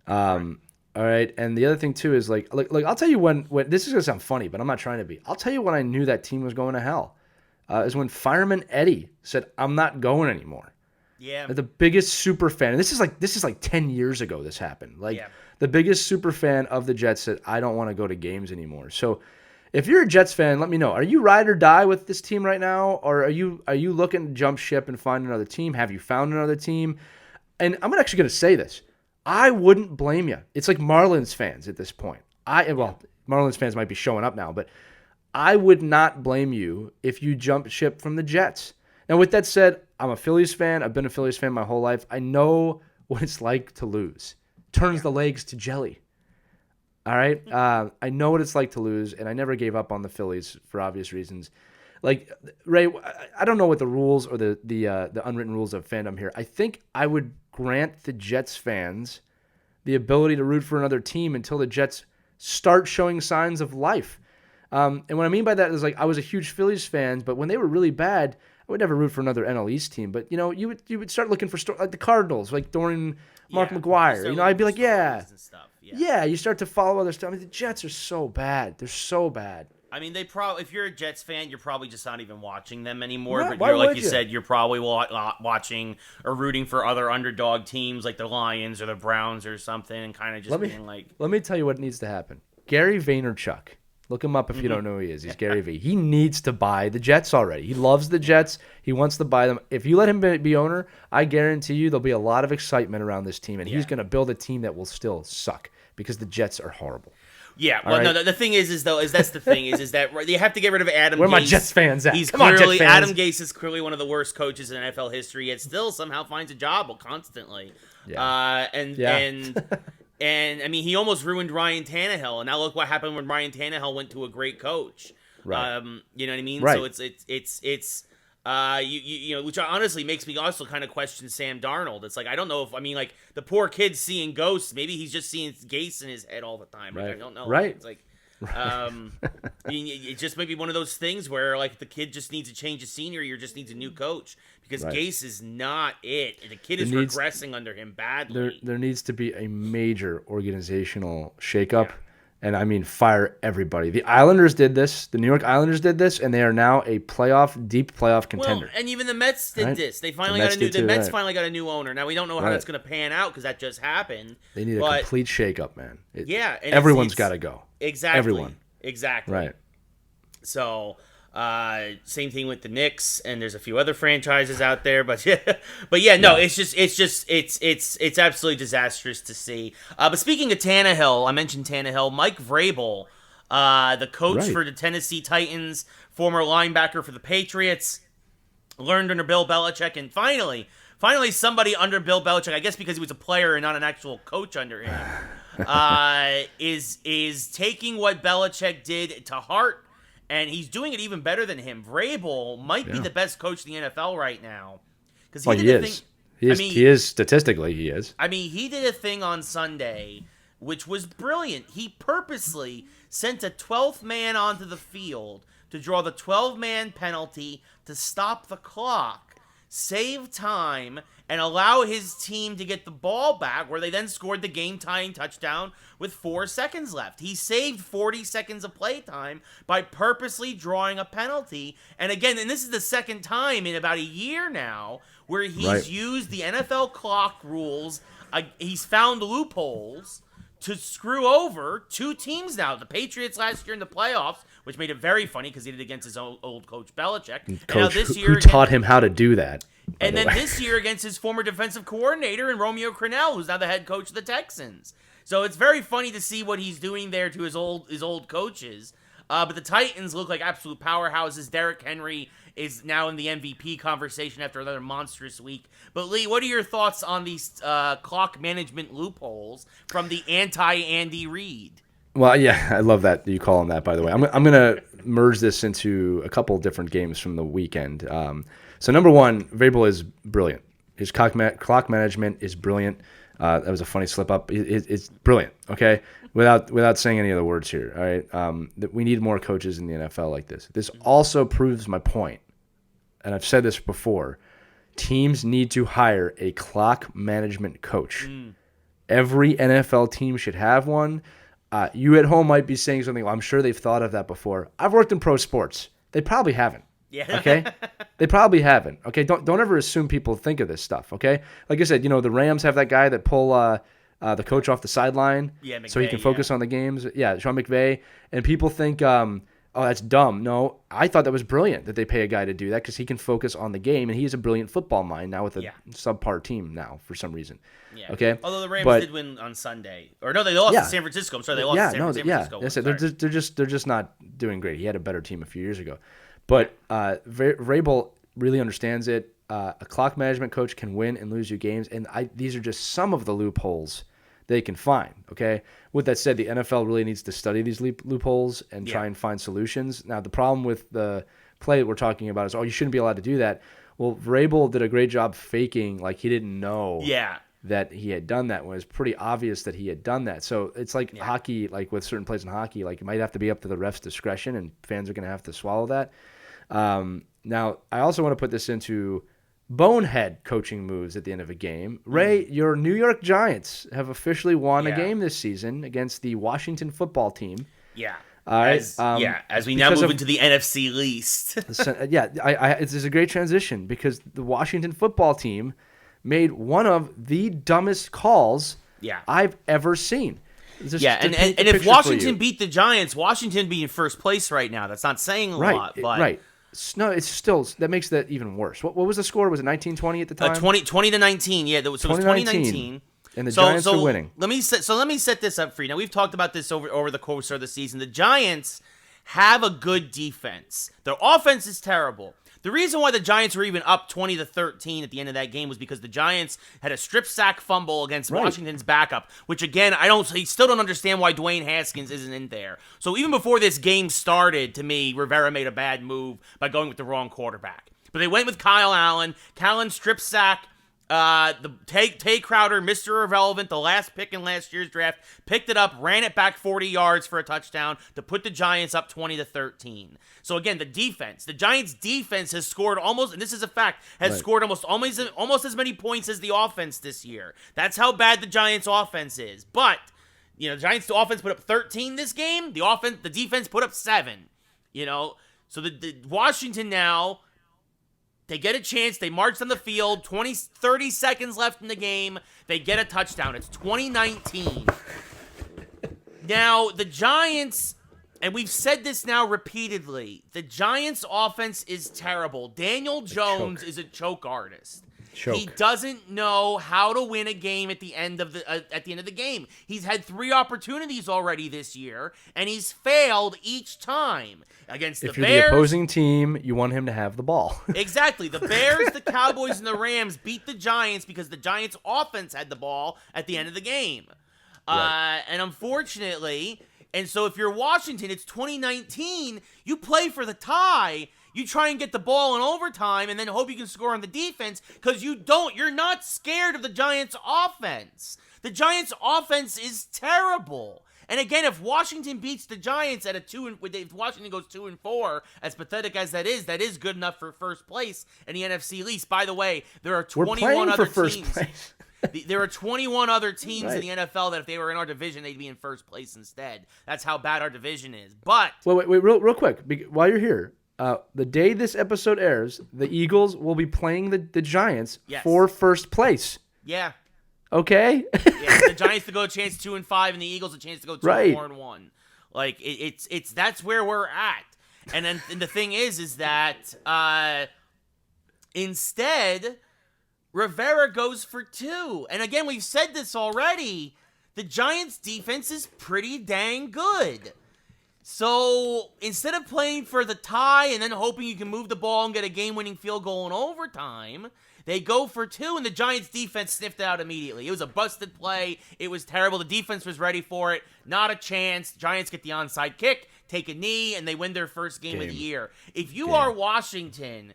All right, and the other thing too is like I'll tell you when this is gonna sound funny, but I'm not trying to be. I'll tell you when I knew that team was going to hell. Is when Fireman Eddie said, "I'm not going anymore." Yeah, the biggest super fan, and this is like 10 years ago. This happened. The biggest super fan of the Jets said, "I don't want to go to games anymore." So, if you're a Jets fan, let me know. Are you ride or die with this team right now, or are you looking to jump ship and find another team? Have you found another team? And I'm actually going to say this. I wouldn't blame you. It's like Marlins fans at this point. Marlins fans might be showing up now, but I would not blame you if you jump ship from the Jets. Now, with that said, I'm a Phillies fan. I've been a Phillies fan my whole life. I know what it's like to lose. Turns the legs to jelly. All right? I know what it's like to lose, and I never gave up on the Phillies for obvious reasons. Like, Ray, I don't know what the rules or the unwritten rules of fandom here. I think I would grant the Jets fans the ability to root for another team until the Jets start showing signs of life. And what I mean by that is, like, I was a huge Phillies fan, but when they were really bad, I would never root for another NL East team. But, you would start looking for like the Cardinals, like during Mark McGwire. I'd be like, you start to follow other stuff. I mean, the Jets are so bad. They're so bad. I mean, if you're a Jets fan, you're probably just not even watching them anymore. But like you said, you're probably watching or rooting for other underdog teams like the Lions or the Browns or something, and kind of just being like. Let me tell you what needs to happen. Gary Vaynerchuk Look him up if you don't know who he is. He's Gary Vee. He needs to buy the Jets already. He loves the Jets. He wants to buy them. If you let him be owner, I guarantee you there'll be a lot of excitement around this team, and he's going to build a team that will still suck because the Jets are horrible. Yeah, well, no, the thing is that's the thing is that you have to get rid of Adam Gase. Where are my Jets fans at? He's clearly, Adam Gase is clearly one of the worst coaches in NFL history, yet still somehow finds a job constantly. Yeah. And I mean, he almost ruined Ryan Tannehill, and now look what happened when Ryan Tannehill went to a great coach. Right. You know what I mean? Right. So it's you know, which honestly makes me also kind of question Sam Darnold. It's like, I don't know if, I mean, like, the poor kid's seeing ghosts. Maybe he's just seeing Gase in his head all the time. Like, right. I don't know. Right. It's like, I mean, it just might be one of those things where, like, the kid just needs to change of scenery or just needs a new coach because Gase is not it. And the kid is regressing under him badly. There needs to be a major organizational shakeup. Yeah. And I mean, fire everybody. The Islanders did this. The New York Islanders did this, and they are now a deep playoff contender. Well, and even the Mets did this. They finally the Mets finally got a new owner. Now we don't know how that's going to pan out because that just happened. They need a complete shakeup, man. And everyone's got to go. Exactly. Everyone. Exactly. Right. So, same thing with the Knicks, and there's a few other franchises out there, but no, it's absolutely disastrous to see. But speaking of Tannehill, I mentioned Tannehill, Mike Vrabel, the coach for the Tennessee Titans, former linebacker for the Patriots, learned under Bill Belichick, and finally somebody under Bill Belichick, I guess because he was a player and not an actual coach under him, is taking what Belichick did to heart. And he's doing it even better than him. Vrabel might be the best coach in the NFL right now. He is. Statistically, he is. I mean, he did a thing on Sunday, which was brilliant. He purposely sent a 12th man onto the field to draw the 12-man penalty to stop the clock, save time, and allow his team to get the ball back, where they then scored the game-tying touchdown with 4 seconds left. He saved 40 seconds of playtime by purposely drawing a penalty. And again, and this is the second time in about a year now where he's used the NFL clock rules. He's found loopholes to screw over two teams now. The Patriots last year in the playoffs, which made it very funny because he did it against his old coach Belichick. Coach, who taught him how to do that. And then this year against his former defensive coordinator and Romeo Crennel, who's now the head coach of the Texans. So it's very funny to see what he's doing there to his old coaches. But the Titans look like absolute powerhouses. Derrick Henry is now in the MVP conversation after another monstrous week. But Lee, what are your thoughts on these clock management loopholes from the anti-Andy Reid? Well, yeah, I love that you call him that, by the way. I'm going to merge this into a couple different games from the weekend. So number one, Vrabel is brilliant. His clock management is brilliant. That was a funny slip up. It's brilliant. Okay, without saying any other words here. All right, that we need more coaches in the NFL like this. This also proves my point, and I've said this before. Teams need to hire a clock management coach. Every NFL team should have one. You at home might be saying something. Well, I'm sure they've thought of that before. I've worked in pro sports. They probably haven't. Yeah. Okay. They probably haven't. Okay. Don't ever assume people think of this stuff. Okay. Like I said, the Rams have that guy that pull the coach off the sideline, so he can focus on the games. Yeah, Sean McVay. And people think, oh, that's dumb. No, I thought that was brilliant that they pay a guy to do that because he can focus on the game, and he has a brilliant football mind now with a subpar team now for some reason. Yeah. Okay. Although the Rams did win on Sunday, or no, they lost to San Francisco. I'm sorry, they lost to San Francisco. Yeah, they're just not doing great. He had a better team a few years ago. But Vrabel really understands it. A clock management coach can win and lose you games, and these are just some of the loopholes they can find. Okay. With that said, the NFL really needs to study these loopholes and try and find solutions. Now, the problem with the play that we're talking about is, you shouldn't be allowed to do that. Well, Vrabel did a great job faking like he didn't know. That he had done that when it was pretty obvious that he had done that. So it's like hockey, like with certain plays in hockey, like it might have to be up to the ref's discretion, and fans are going to have to swallow that. Now, I also want to put this into bonehead coaching moves at the end of a game. Ray, your New York Giants have officially won a game this season against the Washington football team. Yeah. All right. As we now move into the NFC Least. It's a great transition because the Washington football team made one of the dumbest calls I've ever seen. And if Washington beat the Giants, Washington would be in first place right now. That's not saying a lot, but right. No, it's still that makes that even worse. What was the score? Was it 19-20 at the time? 20-19. Yeah, so it was 2019. And the Giants are winning. Let me set this up for you. Now we've talked about this over the course of the season. The Giants have a good defense. Their offense is terrible. The reason why the Giants were even up 20-13 at the end of that game was because the Giants had a strip sack fumble against Washington's backup, which again, I still don't understand why Dwayne Haskins isn't in there. So even before this game started, to me, Rivera made a bad move by going with the wrong quarterback. But they went with Kyle Allen. Kalen strip sack. Tay Crowder, Mr. Irrelevant, the last pick in last year's draft, picked it up, ran it back 40 yards for a touchdown to put the Giants up 20-13. So again, the Giants' defense has scored almost, and this is a fact, scored almost as many points as the offense this year. That's how bad the Giants' offense is. But the Giants' offense put up 13 this game. The defense put up 7. So the Washington now. They get a chance. They march on the field. 30 seconds left in the game. They get a touchdown. It's 2019. Now, the Giants, and we've said this now repeatedly, the Giants' offense is terrible. Daniel Jones is a choke artist. He doesn't know how to win a game at the end of the game. He's had 3 opportunities already this year, and he's failed each time. Against the Bears. If you're the opposing team, you want him to have the ball. Exactly. The Bears, the Cowboys, and the Rams beat the Giants because the Giants' offense had the ball at the end of the game. Right. And unfortunately, so if you're Washington, it's 2019, you play for the tie. You try and get the ball in overtime and then hope you can score on the defense because you're not scared of the Giants' offense. The Giants' offense is terrible. And again, if Washington beats the Giants if Washington goes 2-4, as pathetic as that is good enough for first place in the NFC Least. By the way, there are 21 other teams. There are 21 other teams in the NFL that if they were in our division, they'd be in first place instead. That's how bad our division is. But wait, real quick, while you're here. The day this episode airs, the Eagles will be playing the Giants for first place. Yeah. Okay. The Giants to go a chance 2-5, and the Eagles a chance to go 2-4-1. Like it's that's where we're at. And then the thing is that instead Rivera goes for 2. And again, we've said this already. The Giants' defense is pretty dang good. So instead of playing for the tie and then hoping you can move the ball and get a game-winning field goal in overtime, they go for 2, and the Giants' defense sniffed it out immediately. It was a busted play. It was terrible. The defense was ready for it. Not a chance. Giants get the onside kick, take a knee, and they win their first game of the year. If you are Washington,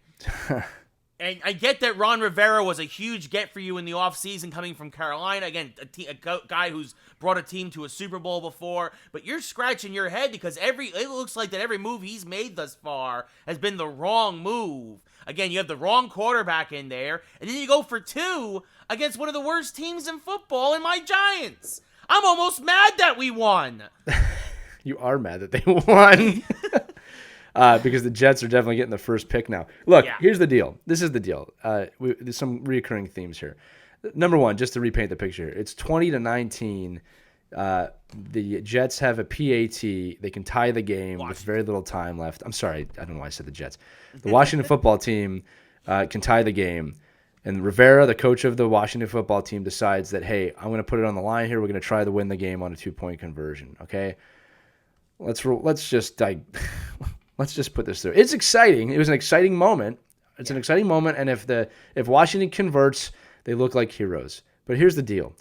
and I get that Ron Rivera was a huge get for you in the offseason coming from Carolina. Again, a guy who's brought a team to a Super Bowl before. But you're scratching your head because it looks like that every move he's made thus far has been the wrong move. Again, you have the wrong quarterback in there, and then you go for 2 against one of the worst teams in football in my Giants. I'm almost mad that we won. You are mad that they won. Because the Jets are definitely getting the first pick now. Look, Here's the deal. This is the deal. There's some reoccurring themes here. Number one, just to repaint the picture, it's 20-19. The Jets have a PAT. They can tie the game with very little time left. I'm sorry. I don't know why I said the Jets. The Washington football team can tie the game. And Rivera, the coach of the Washington football team, decides that, hey, I'm going to put it on the line here. We're going to try to win the game on a 2-point conversion. Okay? Let's just put this through. It's exciting. It was an exciting moment. It's an exciting moment. And if Washington converts, they look like heroes. But here's the deal.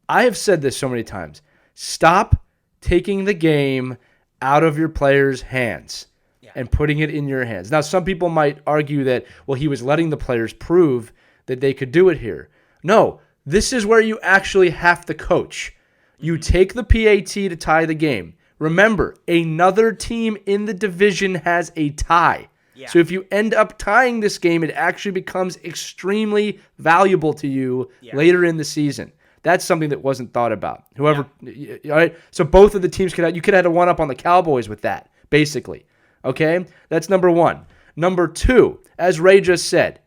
I have said this so many times. Stop taking the game out of your players' hands and putting it in your hands. Now, some people might argue that, well, he was letting the players prove that they could do it here. No, this is where you actually have to coach. You take the PAT to tie the game. Remember, another team in the division has a tie. Yeah. So if you end up tying this game, it actually becomes extremely valuable to you later in the season. That's something that wasn't thought about. All right. So both of the teams you could have had a one-up on the Cowboys with that, basically. Okay? That's number one. Number two, as Ray just said,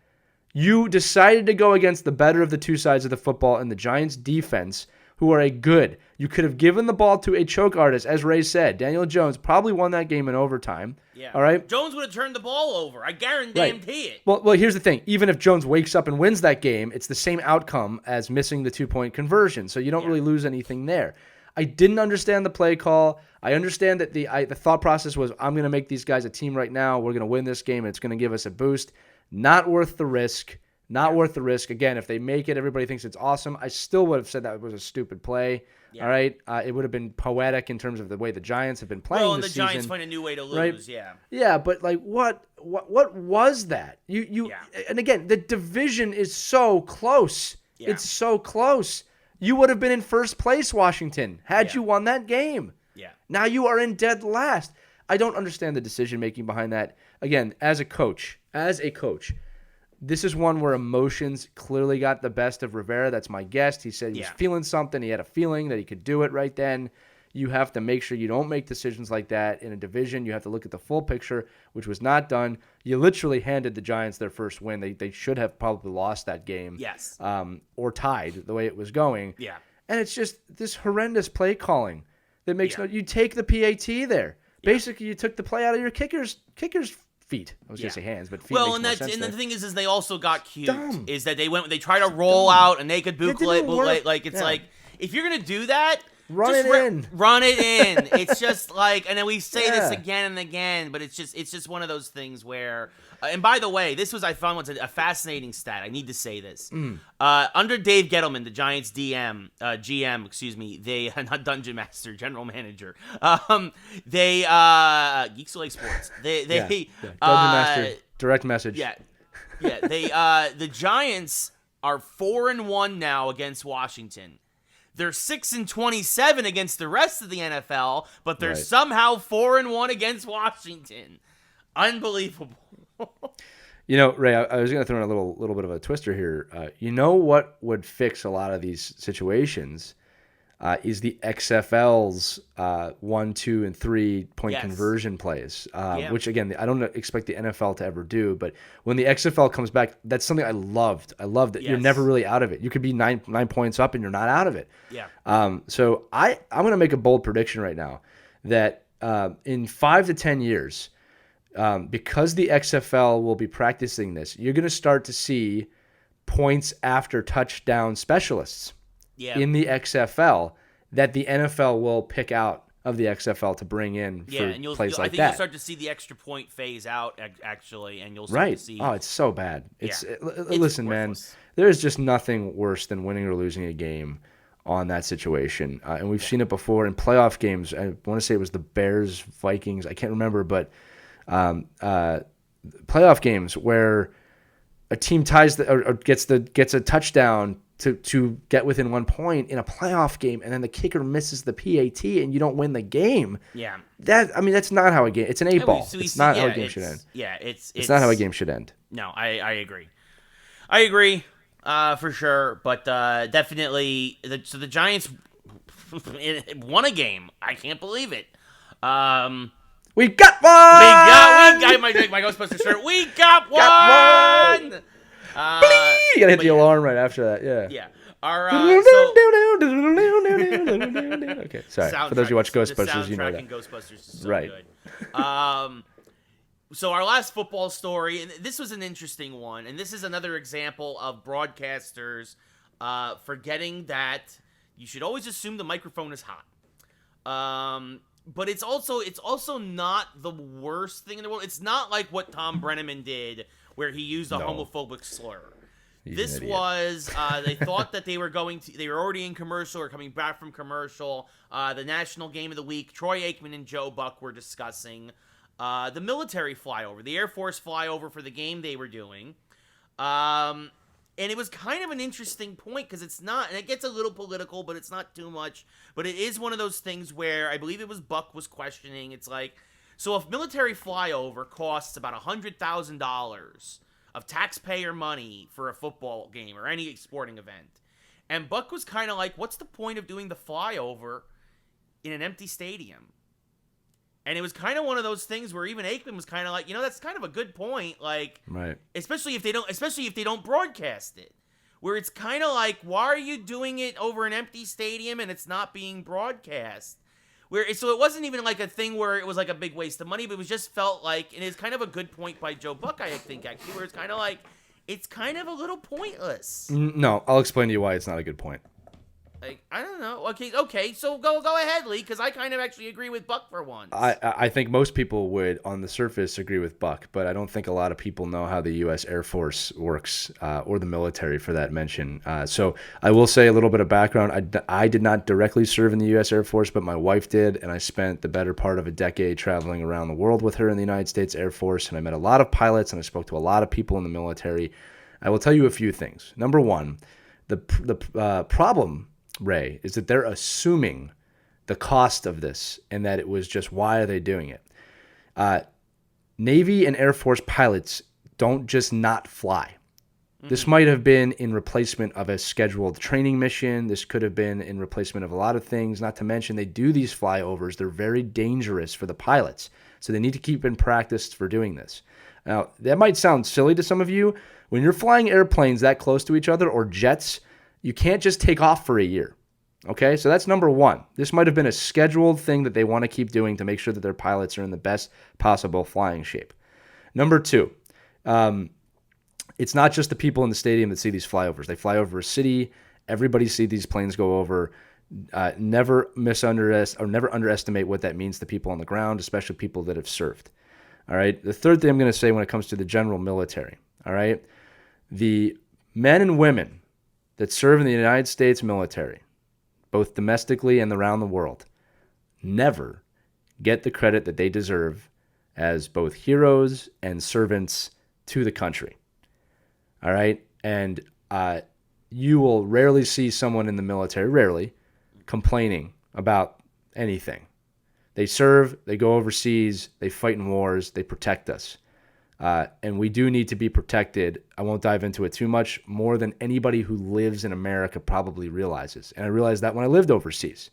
you decided to go against the better of the two sides of the football, and the Giants' defense who are good. You could have given the ball to a choke artist, as Ray said. Daniel Jones probably won that game in overtime. Yeah. All right? Jones would have turned the ball over. I guarantee it. Well, here's the thing. Even if Jones wakes up and wins that game, it's the same outcome as missing the 2-point conversion. So you don't really lose anything there. I didn't understand the play call. I understand that the thought process was, I'm going to make these guys a team right now. We're going to win this game, and it's going to give us a boost. Not worth the risk. Not worth the risk. Again, if they make it, everybody thinks it's awesome. I still would have said that was a stupid play. Yeah. All right, it would have been poetic in terms of the way the Giants have been playing. Well, and this the Giants season, find a new way to lose. Right? Yeah. Yeah, but like, what was that? And again, the division is so close. Yeah. It's so close. You would have been in first place, Washington, had you won that game. Yeah. Now you are in dead last. I don't understand the decision making behind that. Again, as a coach, this is one where emotions clearly got the best of Rivera. That's my guess. He said he was feeling something. He had a feeling that he could do it right then. You have to make sure you don't make decisions like that in a division. You have to look at the full picture, which was not done. You literally handed the Giants their first win. They should have probably lost that game. Yes. Or tied the way it was going. Yeah. And it's just this horrendous play calling that makes you take the PAT there. Yeah. Basically, you took the play out of your kicker's feet. I was going to say hands, but feet. Well, and the thing is they also got cute. Is that they try to roll out and they could bootleg. Like it's like, if you're gonna do that, run it in. It's just like, and then we say this again and again, but it's just one of those things where. And by the way, I found was a fascinating stat. I need to say this. Under Dave Gettleman, the Giants GM, excuse me, they not Dungeon Master, General Manager. They Geeks Who Like Sports. Dungeon Master, direct message. Yeah. They the Giants are 4-1 now against Washington. They're 6-27 against the rest of the NFL, but they're somehow 4-1 against Washington. Unbelievable. You know, Ray, I was going to throw in a little bit of a twister here. You know what would fix a lot of these situations is the XFL's 1, 2, and 3 point conversion plays, which, again, I don't expect the NFL to ever do. But when the XFL comes back, that's something I loved. I loved it. You're never really out of it. You could be 9 points up and you're not out of it. Yeah. So I'm going to make a bold prediction right now that in 5 to 10 years, because the XFL will be practicing this, you're going to start to see points after touchdown specialists in the XFL that the NFL will pick out of the XFL to bring in for plays like that. I think you'll start to see the extra point phase out, actually, and you'll start to see... Oh, it's so bad. Listen, man, there's just nothing worse than winning or losing a game on that situation. And we've seen it before in playoff games. I want to say it was the Bears-Vikings. I can't remember, but... playoff games where a team ties or gets a touchdown to get within 1 point in a playoff game, and then the kicker misses the PAT and you don't win the game. Yeah, that's not how a game. It's an 8-ball. It's not how a game should end. Yeah, it's not how a game should end. No, I agree. I agree for sure, but definitely. So the Giants won a game. I can't believe it. We got one! We got my Ghostbusters shirt. We got one! You gotta hit the alarm right after that, Yeah. Our, okay, sorry. For those who watch Ghostbusters, you know that. Ghostbusters is so good. So our last football story, and this was an interesting one, and this is another example of broadcasters forgetting that you should always assume the microphone is hot. But it's also not the worst thing in the world. It's not like what Tom Brenneman did, where he used a homophobic slur. This was they thought that they were already in commercial or coming back from commercial. The national game of the week, Troy Aikman and Joe Buck were discussing the military flyover, the Air Force flyover for the game they were doing. And it was kind of an interesting point because it's not, and it gets a little political, but it's not too much. But it is one of those things where I believe it was Buck was questioning. It's like, so if military flyover costs about $100,000 of taxpayer money for a football game or any sporting event, and Buck was kind of like, what's the point of doing the flyover in an empty stadium? And it was kind of one of those things where even Aikman was kind of like, that's kind of a good point. Like, right. Especially if they don't broadcast it. where it's kind of like, why are you doing it over an empty stadium and it's not being broadcast? So it wasn't even like a thing where it was like a big waste of money, but it was just felt like, and it's kind of a good point by Joe Buck, I think, actually, where it's kind of like, it's kind of a little pointless. No, I'll explain to you why it's not a good point. Like, I don't know. Okay. So go ahead, Lee, because I kind of actually agree with Buck for once. I think most people would, on the surface, agree with Buck, but I don't think a lot of people know how the U.S. Air Force works, or the military, for that mention. So I will say a little bit of background. I did not directly serve in the U.S. Air Force, but my wife did, and I spent the better part of a decade traveling around the world with her in the United States Air Force, and I met a lot of pilots, and I spoke to a lot of people in the military. I will tell you a few things. Number one, the problem, Ray, is that they're assuming the cost of this and that it was just, why are they doing it? Navy and Air Force pilots don't just not fly. Mm-hmm. This might have been in replacement of a scheduled training mission. This could have been in replacement of a lot of things, not to mention they do these flyovers. They're very dangerous for the pilots, so they need to keep in practice for doing this. Now, that might sound silly to some of you. When you're flying airplanes that close to each other or jets, you can't just take off for a year. Okay, so that's number one. This might have been a scheduled thing that they want to keep doing to make sure that their pilots are in the best possible flying shape. Number two, it's not just the people in the stadium that see these flyovers. They fly over a city. Everybody sees these planes go over. Never underestimate what that means to people on the ground, especially people that have served. All right. The third thing I'm going to say when it comes to the general military, all right, the men and women that serve in the United States military, both domestically and around the world, never get the credit that they deserve as both heroes and servants to the country. All right? And you will rarely see someone in the military, complaining about anything. They serve, they go overseas, they fight in wars, they protect us. And we do need to be protected. I won't dive into it too much, more than anybody who lives in America probably realizes. And I realized that when I lived overseas,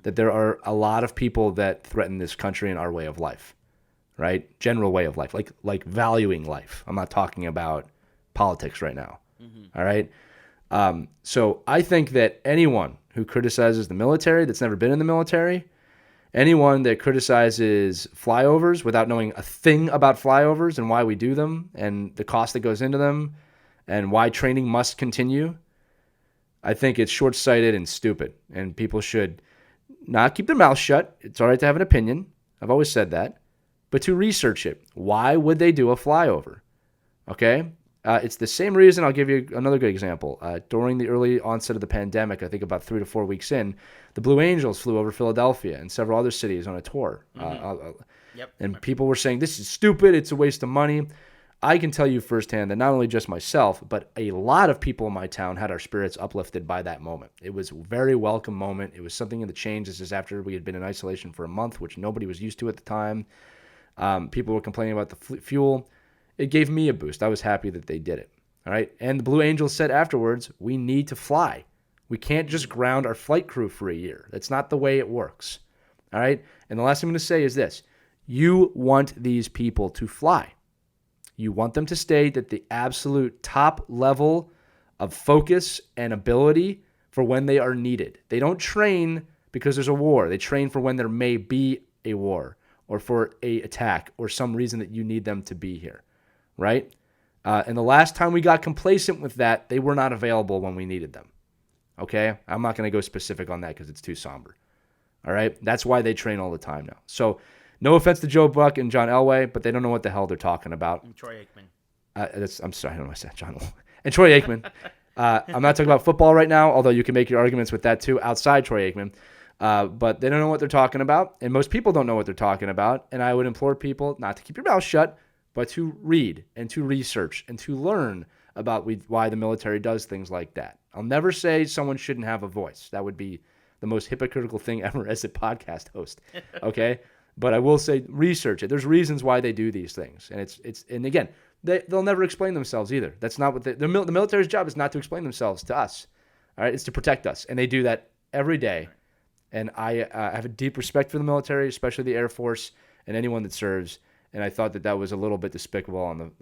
that there are a lot of people that threaten this country and our way of life, right? General way of life, like valuing life. I'm not talking about politics right now, all right? So I think that anyone who criticizes the military that's never been in the military, anyone that criticizes flyovers without knowing a thing about flyovers and why we do them and the cost that goes into them and why training must continue, I think it's short-sighted and stupid. And people should not keep their mouth shut. It's all right to have an opinion. I've always said that. But to research it. Why would they do a flyover? Okay? It's the same reason. I'll give you another good example. During the early onset of the pandemic, I think about 3 to 4 weeks in, the Blue Angels flew over Philadelphia and several other cities on a tour. And people were saying, this is stupid. It's a waste of money. I can tell you firsthand that not only just myself, but a lot of people in my town had our spirits uplifted by that moment. It was a very welcome moment. It was something in the change. This is after we had been in isolation for a month, which nobody was used to at the time. People were complaining about the fuel. It gave me a boost. I was happy that they did it. All right. And the Blue Angels said afterwards, we need to fly. We can't just ground our flight crew for a year. That's not the way it works. All right. And the last thing I'm going to say is this. You want these people to fly. You want them to stay at the absolute top level of focus and ability for when they are needed. They don't train because there's a war. They train for when there may be a war or for a attack or some reason that you need them to be here. Right? And the last time we got complacent with that, they were not available when we needed them. Okay? I'm not going to go specific on that because it's too somber. All right? That's why they train all the time now. So, no offense to Joe Buck and John Elway, but they don't know what the hell they're talking about. And Troy Aikman. I'm sorry, I don't know what I said, John. And Troy Aikman. I'm not talking about football right now, although you can make your arguments with that too outside Troy Aikman. But they don't know what they're talking about, and most people don't know what they're talking about. And I would implore people not to keep your mouth shut, but to read and to research and to learn about why the military does things like that. I'll never say someone shouldn't have a voice. That would be the most hypocritical thing ever as a podcast host. Okay? But I will say research it. There's reasons why they do these things. And again, they'll never explain themselves either. That's not what the military's job is, not to explain themselves to us. All right? It's to protect us. And they do that every day. And I have a deep respect for the military, especially the Air Force and anyone that serves. And I thought that was a little bit despicable on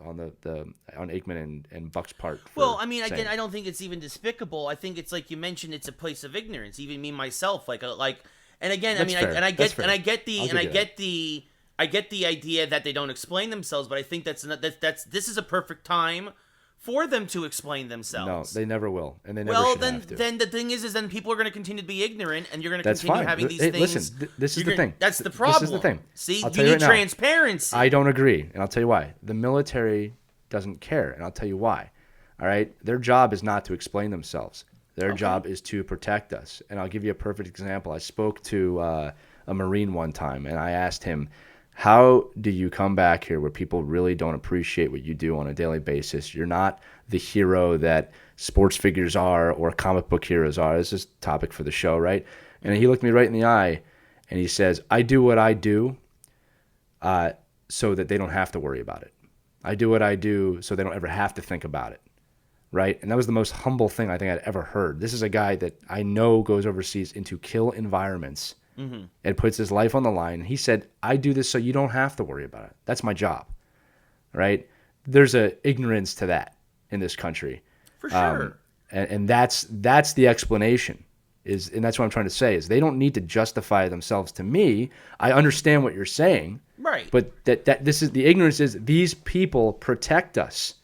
Aikman and Buck's part. Well, I mean, again, I don't think it's even despicable. I think it's like you mentioned, it's a place of ignorance. Even me myself, and again, That's fair. I get the idea that they don't explain themselves, but I think this is a perfect time for them to explain themselves. No, they never will, and they never should have to. Then the thing is then people are going to continue to be ignorant, and you're going to continue having these things. Listen, this is the thing. That's the problem. This is the thing. See, you need transparency. I don't agree, and I'll tell you why. The military doesn't care, and I'll tell you why. All right, their job is not to explain themselves. Their job is to protect us, and I'll give you a perfect example. I spoke to a Marine one time, and I asked him, how do you come back here where people really don't appreciate what you do on a daily basis? You're not the hero that sports figures are or comic book heroes are. This is a topic for the show, right? And he looked me right in the eye and he says, I do what I do so that they don't have to worry about it. I do what I do so they don't ever have to think about it, right? And that was the most humble thing I think I'd ever heard. This is a guy that I know goes overseas into kill environments and puts his life on the line. He said, I do this so you don't have to worry about it. That's my job, right? There's a ignorance to that in this country. For sure. And that's the explanation. And that's what I'm trying to say, is they don't need to justify themselves to me. I understand what you're saying. Right. But that this is the ignorance is these people protect us.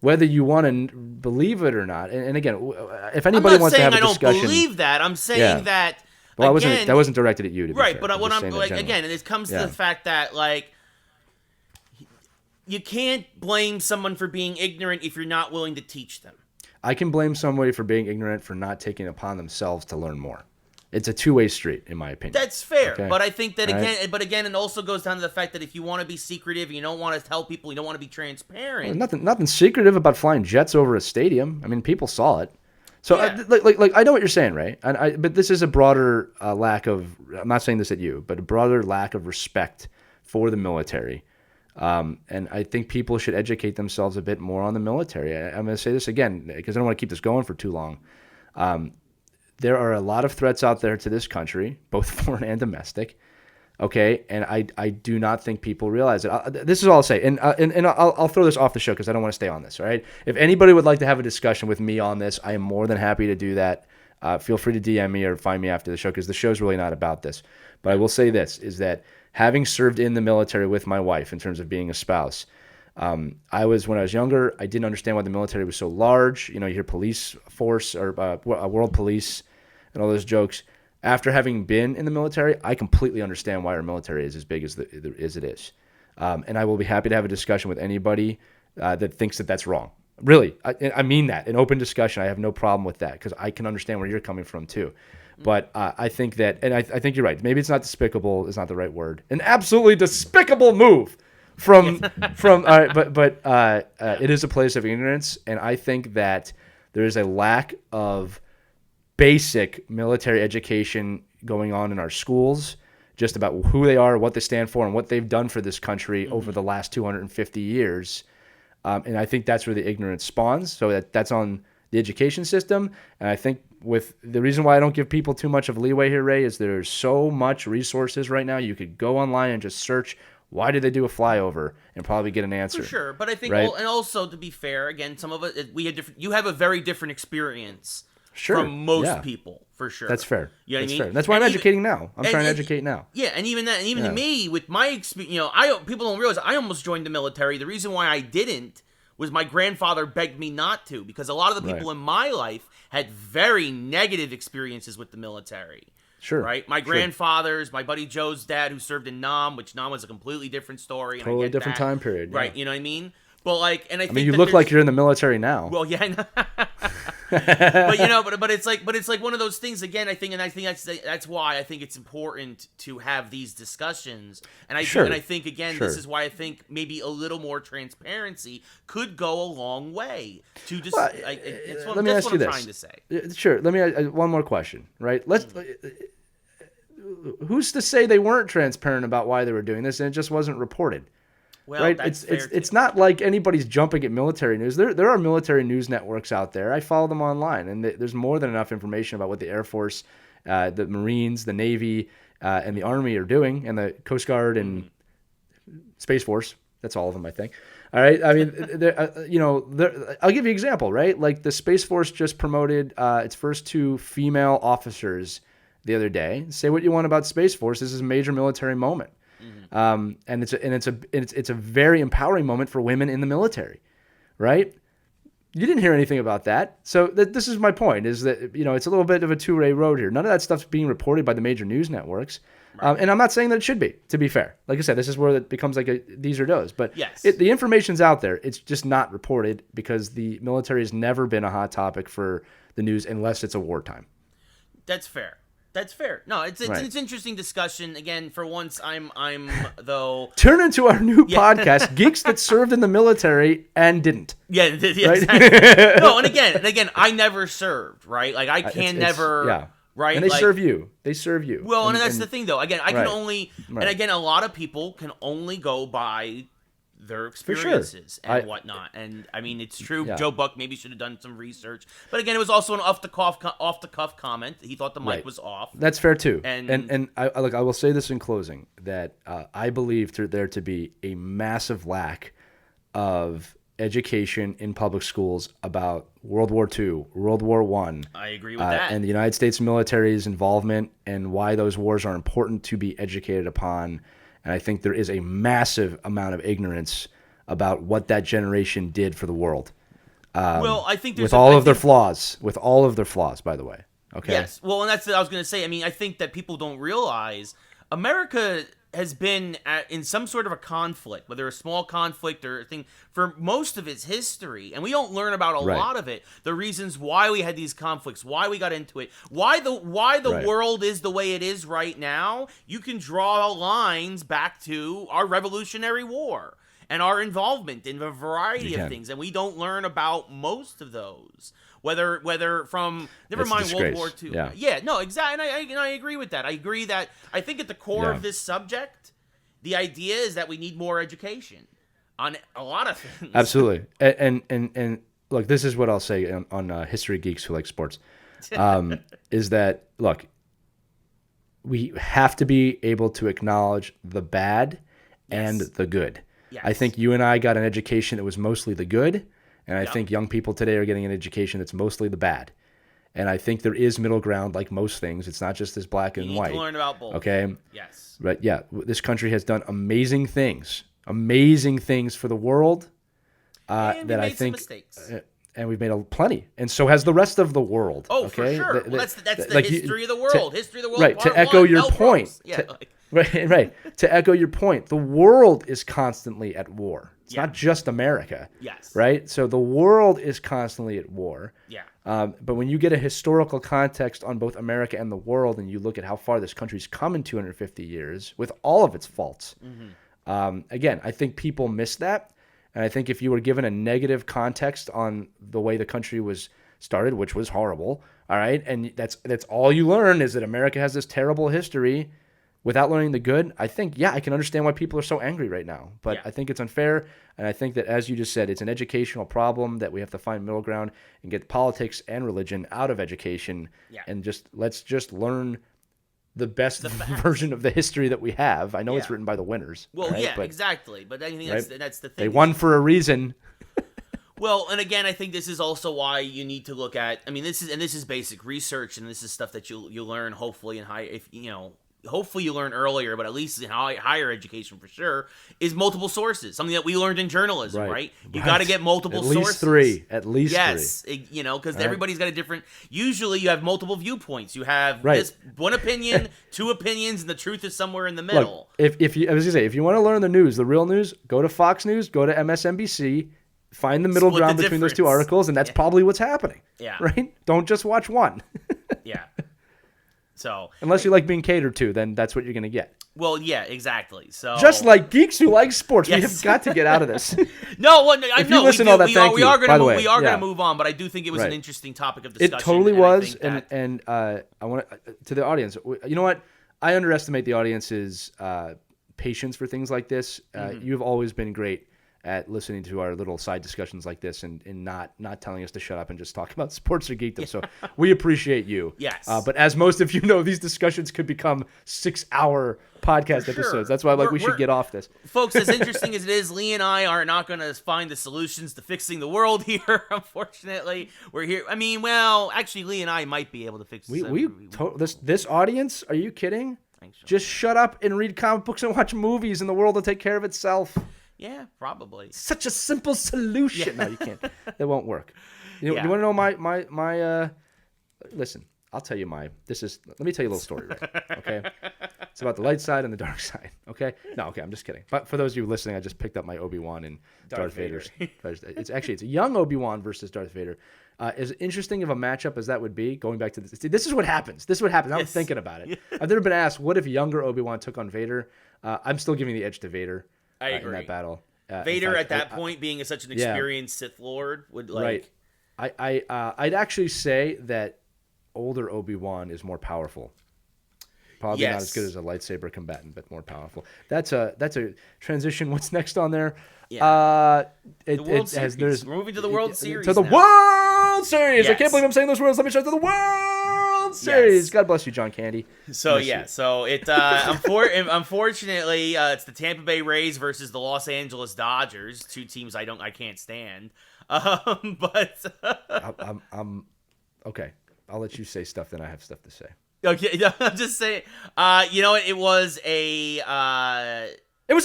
Whether you want to believe it or not. And again, if anybody wants to have a discussion. I don't believe that. I'm saying that. Well, that wasn't directed at you, to be right, fair. But what I'm like, again, it comes to the fact that, like, you can't blame someone for being ignorant if you're not willing to teach them. I can blame somebody for being ignorant for not taking it upon themselves to learn more. It's a two-way street, in my opinion. That's fair, okay? But I think that again, it also goes down to the fact that if you want to be secretive, you don't want to tell people, you don't want to be transparent. Well, nothing secretive about flying jets over a stadium. I mean, people saw it. So, yeah. I know what you're saying, right? But this is a broader lack of. I'm not saying this at you, but a broader lack of respect for the military, and I think people should educate themselves a bit more on the military. I'm going to say this again because I don't want to keep this going for too long. There are a lot of threats out there to this country, both foreign and domestic. Okay, and I do not think people realize it. This is all I'll say, and I'll throw this off the show because I don't want to stay on this. All right, if anybody would like to have a discussion with me on this, I am more than happy to do that. Feel free to DM me or find me after the show because the show's really not about this. But I will say this, is that having served in the military with my wife in terms of being a spouse, when I was younger, I didn't understand why the military was so large. You know, you hear police force or world police and all those jokes. After having been in the military, I completely understand why our military is as big as it is. And I will be happy to have a discussion with anybody that thinks that that's wrong. Really, I mean that. An open discussion, I have no problem with that because I can understand where you're coming from too. But I think that, and I think you're right. Maybe it's not despicable, is not the right word. An absolutely despicable move from. All right, but it is a place of ignorance, and I think that there is a lack of basic military education going on in our schools, just about who they are, what they stand for, and what they've done for this country over the last 250 years. And I think that's where the ignorance spawns. So that's on the education system. And I think with the reason why I don't give people too much of leeway here, Ray, is there's so much resources right now. You could go online and just search, why did they do a flyover, and probably get an answer. For sure. But I think, right? And also to be fair, again, some of it, you have a very different experience. Sure. From most people, for sure. That's fair. You know what I mean? Fair. That's why I'm educating now. I'm trying to educate now. Yeah, and even that, and even me with my experience, people don't realize I almost joined the military. The reason why I didn't was my grandfather begged me not to because a lot of the people in my life had very negative experiences with the military. Sure. Right? My grandfather's, my buddy Joe's dad who served in Nam, which Nam was a completely different story. And totally different time period. Yeah. Right, you know what I mean? But I think you look like you're in the military now. Well, yeah, I know. but it's like one of those things again. I think that's why I think it's important to have these discussions. And I think again, this is why I think maybe a little more transparency could go a long way to just. That's what I'm trying to say. Sure. Let me one more question. Right. Who's to say they weren't transparent about why they were doing this and it just wasn't reported? Well, right? That's it's not like anybody's jumping at military news. There are military news networks out there. I follow them online, and there's more than enough information about what the Air Force, the Marines, the Navy, and the Army are doing, and the Coast Guard and Space Force. That's all of them, I think. All right. I mean, I'll give you an example, right? Like the Space Force just promoted its first 2 female officers the other day. Say what you want about Space Force. This is a major military moment. And it's a very empowering moment for women in the military, right? You didn't hear anything about that. So this is my point, is that, it's a little bit of a two-way road here. None of that stuff's being reported by the major news networks. Right. And I'm not saying that it should be, to be fair. Like I said, this is where it becomes like a these or those. But yes. The information's out there. It's just not reported because the military has never been a hot topic for the news unless it's a wartime. That's fair. No, it's an interesting discussion. Again, for once, I'm though turn into our new podcast, Geeks That Served in the Military and Didn't. Yeah, right? Exactly. No, and again, I never served, right? Like I can never. Yeah. Right, and they serve you. They serve you. Well, and that's the thing, though. Again, I can only, and again, a lot of people can only go by their experiences and whatnot. And I mean, it's true. Yeah. Joe Buck maybe should have done some research, but again, it was also an off the cuff comment. He thought the mic was off. That's fair too. And I will say this in closing, that I believe there to be a massive lack of education in public schools about World War II, World War I. I agree with that. And the United States military's involvement and why those wars are important to be educated upon. And I think there is a massive amount of ignorance about what that generation did for the world. Well, I think with all of their flaws, by the way. Okay. Yes. Well, and that's what I was going to say. I mean, I think that people don't realize America has been in some sort of a conflict, whether a small conflict or a thing, for most of its history. And we don't learn about a lot of it. The reasons why we had these conflicts, why we got into it, why the world is the way it is right now. You can draw lines back to our Revolutionary War and our involvement in a variety of things. And we don't learn about most of those. Whether from mind World War II. Yeah, no, exactly. And I agree with that. I agree that I think at the core of this subject, the idea is that we need more education on a lot of things. Absolutely. And look, this is what I'll say on History Geeks Who Like Sports, is that, look, we have to be able to acknowledge the bad and the good. Yes. I think you and I got an education that was mostly the good. And I think young people today are getting an education that's mostly the bad. And I think there is middle ground, like most things. It's not just this black and white. You need to learn about both. Okay? Yes. Right, yeah. This country has done amazing things for the world. And that I think, some mistakes. And we've made plenty. And so has the rest of the world. Oh, okay? For sure. Well, that's the history of the world. History of the world. Right, to echo your point. Right. To echo your point, the world is constantly at war. It's not just America. Yes. Right? So the world is constantly at war. Yeah. But when you get a historical context on both America and the world, and you look at how far this country's come in 250 years with all of its faults, again, I think people miss that. And I think if you were given a negative context on the way the country was started, which was horrible, all right, and that's all you learn is that America has this terrible history, without learning the good, I think, I can understand why people are so angry right now. But I think it's unfair, and I think that, as you just said, it's an educational problem that we have to find middle ground and get politics and religion out of education, and let's just learn the best version of the history that we have. I know it's written by the winners. Well, but, exactly. But I think that's the thing. They won for a reason. Well, and again, I think this is also why you need to look at. I mean, this is basic research, and this is stuff that you learn hopefully in hopefully you learn earlier, but at least in higher education for sure, is multiple sources. Something that we learned in journalism, right? You got to get multiple sources. At least three. Yes, because everybody's got a different. Usually, you have multiple viewpoints. You have this one opinion, two opinions, and the truth is somewhere in the middle. Look, if you want to learn the news, the real news, go to Fox News, go to MSNBC. Find the middle ground between those two articles, and that's probably what's happening. Yeah. Right? Don't just watch one. Yeah. So unless you like being catered to, then that's what you're going to get. Well, yeah, exactly. So just like Geeks Who Like Sports, we have got to get out of this. No, I know. We are going to move on, but I do think it was an interesting topic of discussion. It totally was, and I want to the audience. You know what? I underestimate the audience's patience for things like this. You've always been great at listening to our little side discussions like this and not telling us to shut up and just talk about sports or geekdom. So we appreciate you. Yes. But as most of you know, these discussions could become 6-hour podcast For sure. episodes. That's why I'm like, we should get off this. Folks, as interesting as it is, Lee and I are not going to find the solutions to fixing the world here, unfortunately. We're here. I mean, well, actually, Lee and I might be able to fix This audience, are you kidding? Just shut up and read comic books and watch movies, and the world will take care of itself. Yeah, probably. Such a simple solution. Yeah. No, you can't. That won't work. You want to know my listen, I'll tell you let me tell you a little story, right? Okay? It's about the light side and the dark side, okay? No, okay, I'm just kidding. But for those of you listening, I just picked up my Obi-Wan and Darth Vader's. It's a young Obi-Wan versus Darth Vader. As interesting of a matchup as that would be, going back to this. This is what happens. I'm thinking about it. I've never been asked, what if younger Obi-Wan took on Vader? I'm still giving the edge to Vader in that battle. Vader at that point being such an experienced Sith Lord would like... Right. I'd actually say that older Obi-Wan is more powerful. Probably not as good as a lightsaber combatant, but more powerful. That's a transition. What's next on there? Yeah. We're moving to the World Series. To the World Series. Yes. I can't believe I'm saying those words. Let me start to the World Series. Yes. God bless you, John Candy. So unfortunately, it's the Tampa Bay Rays versus the Los Angeles Dodgers, two teams I can't stand. But I'm okay. I'll let you say stuff, then I have stuff to say. Okay, I'm just saying. It was a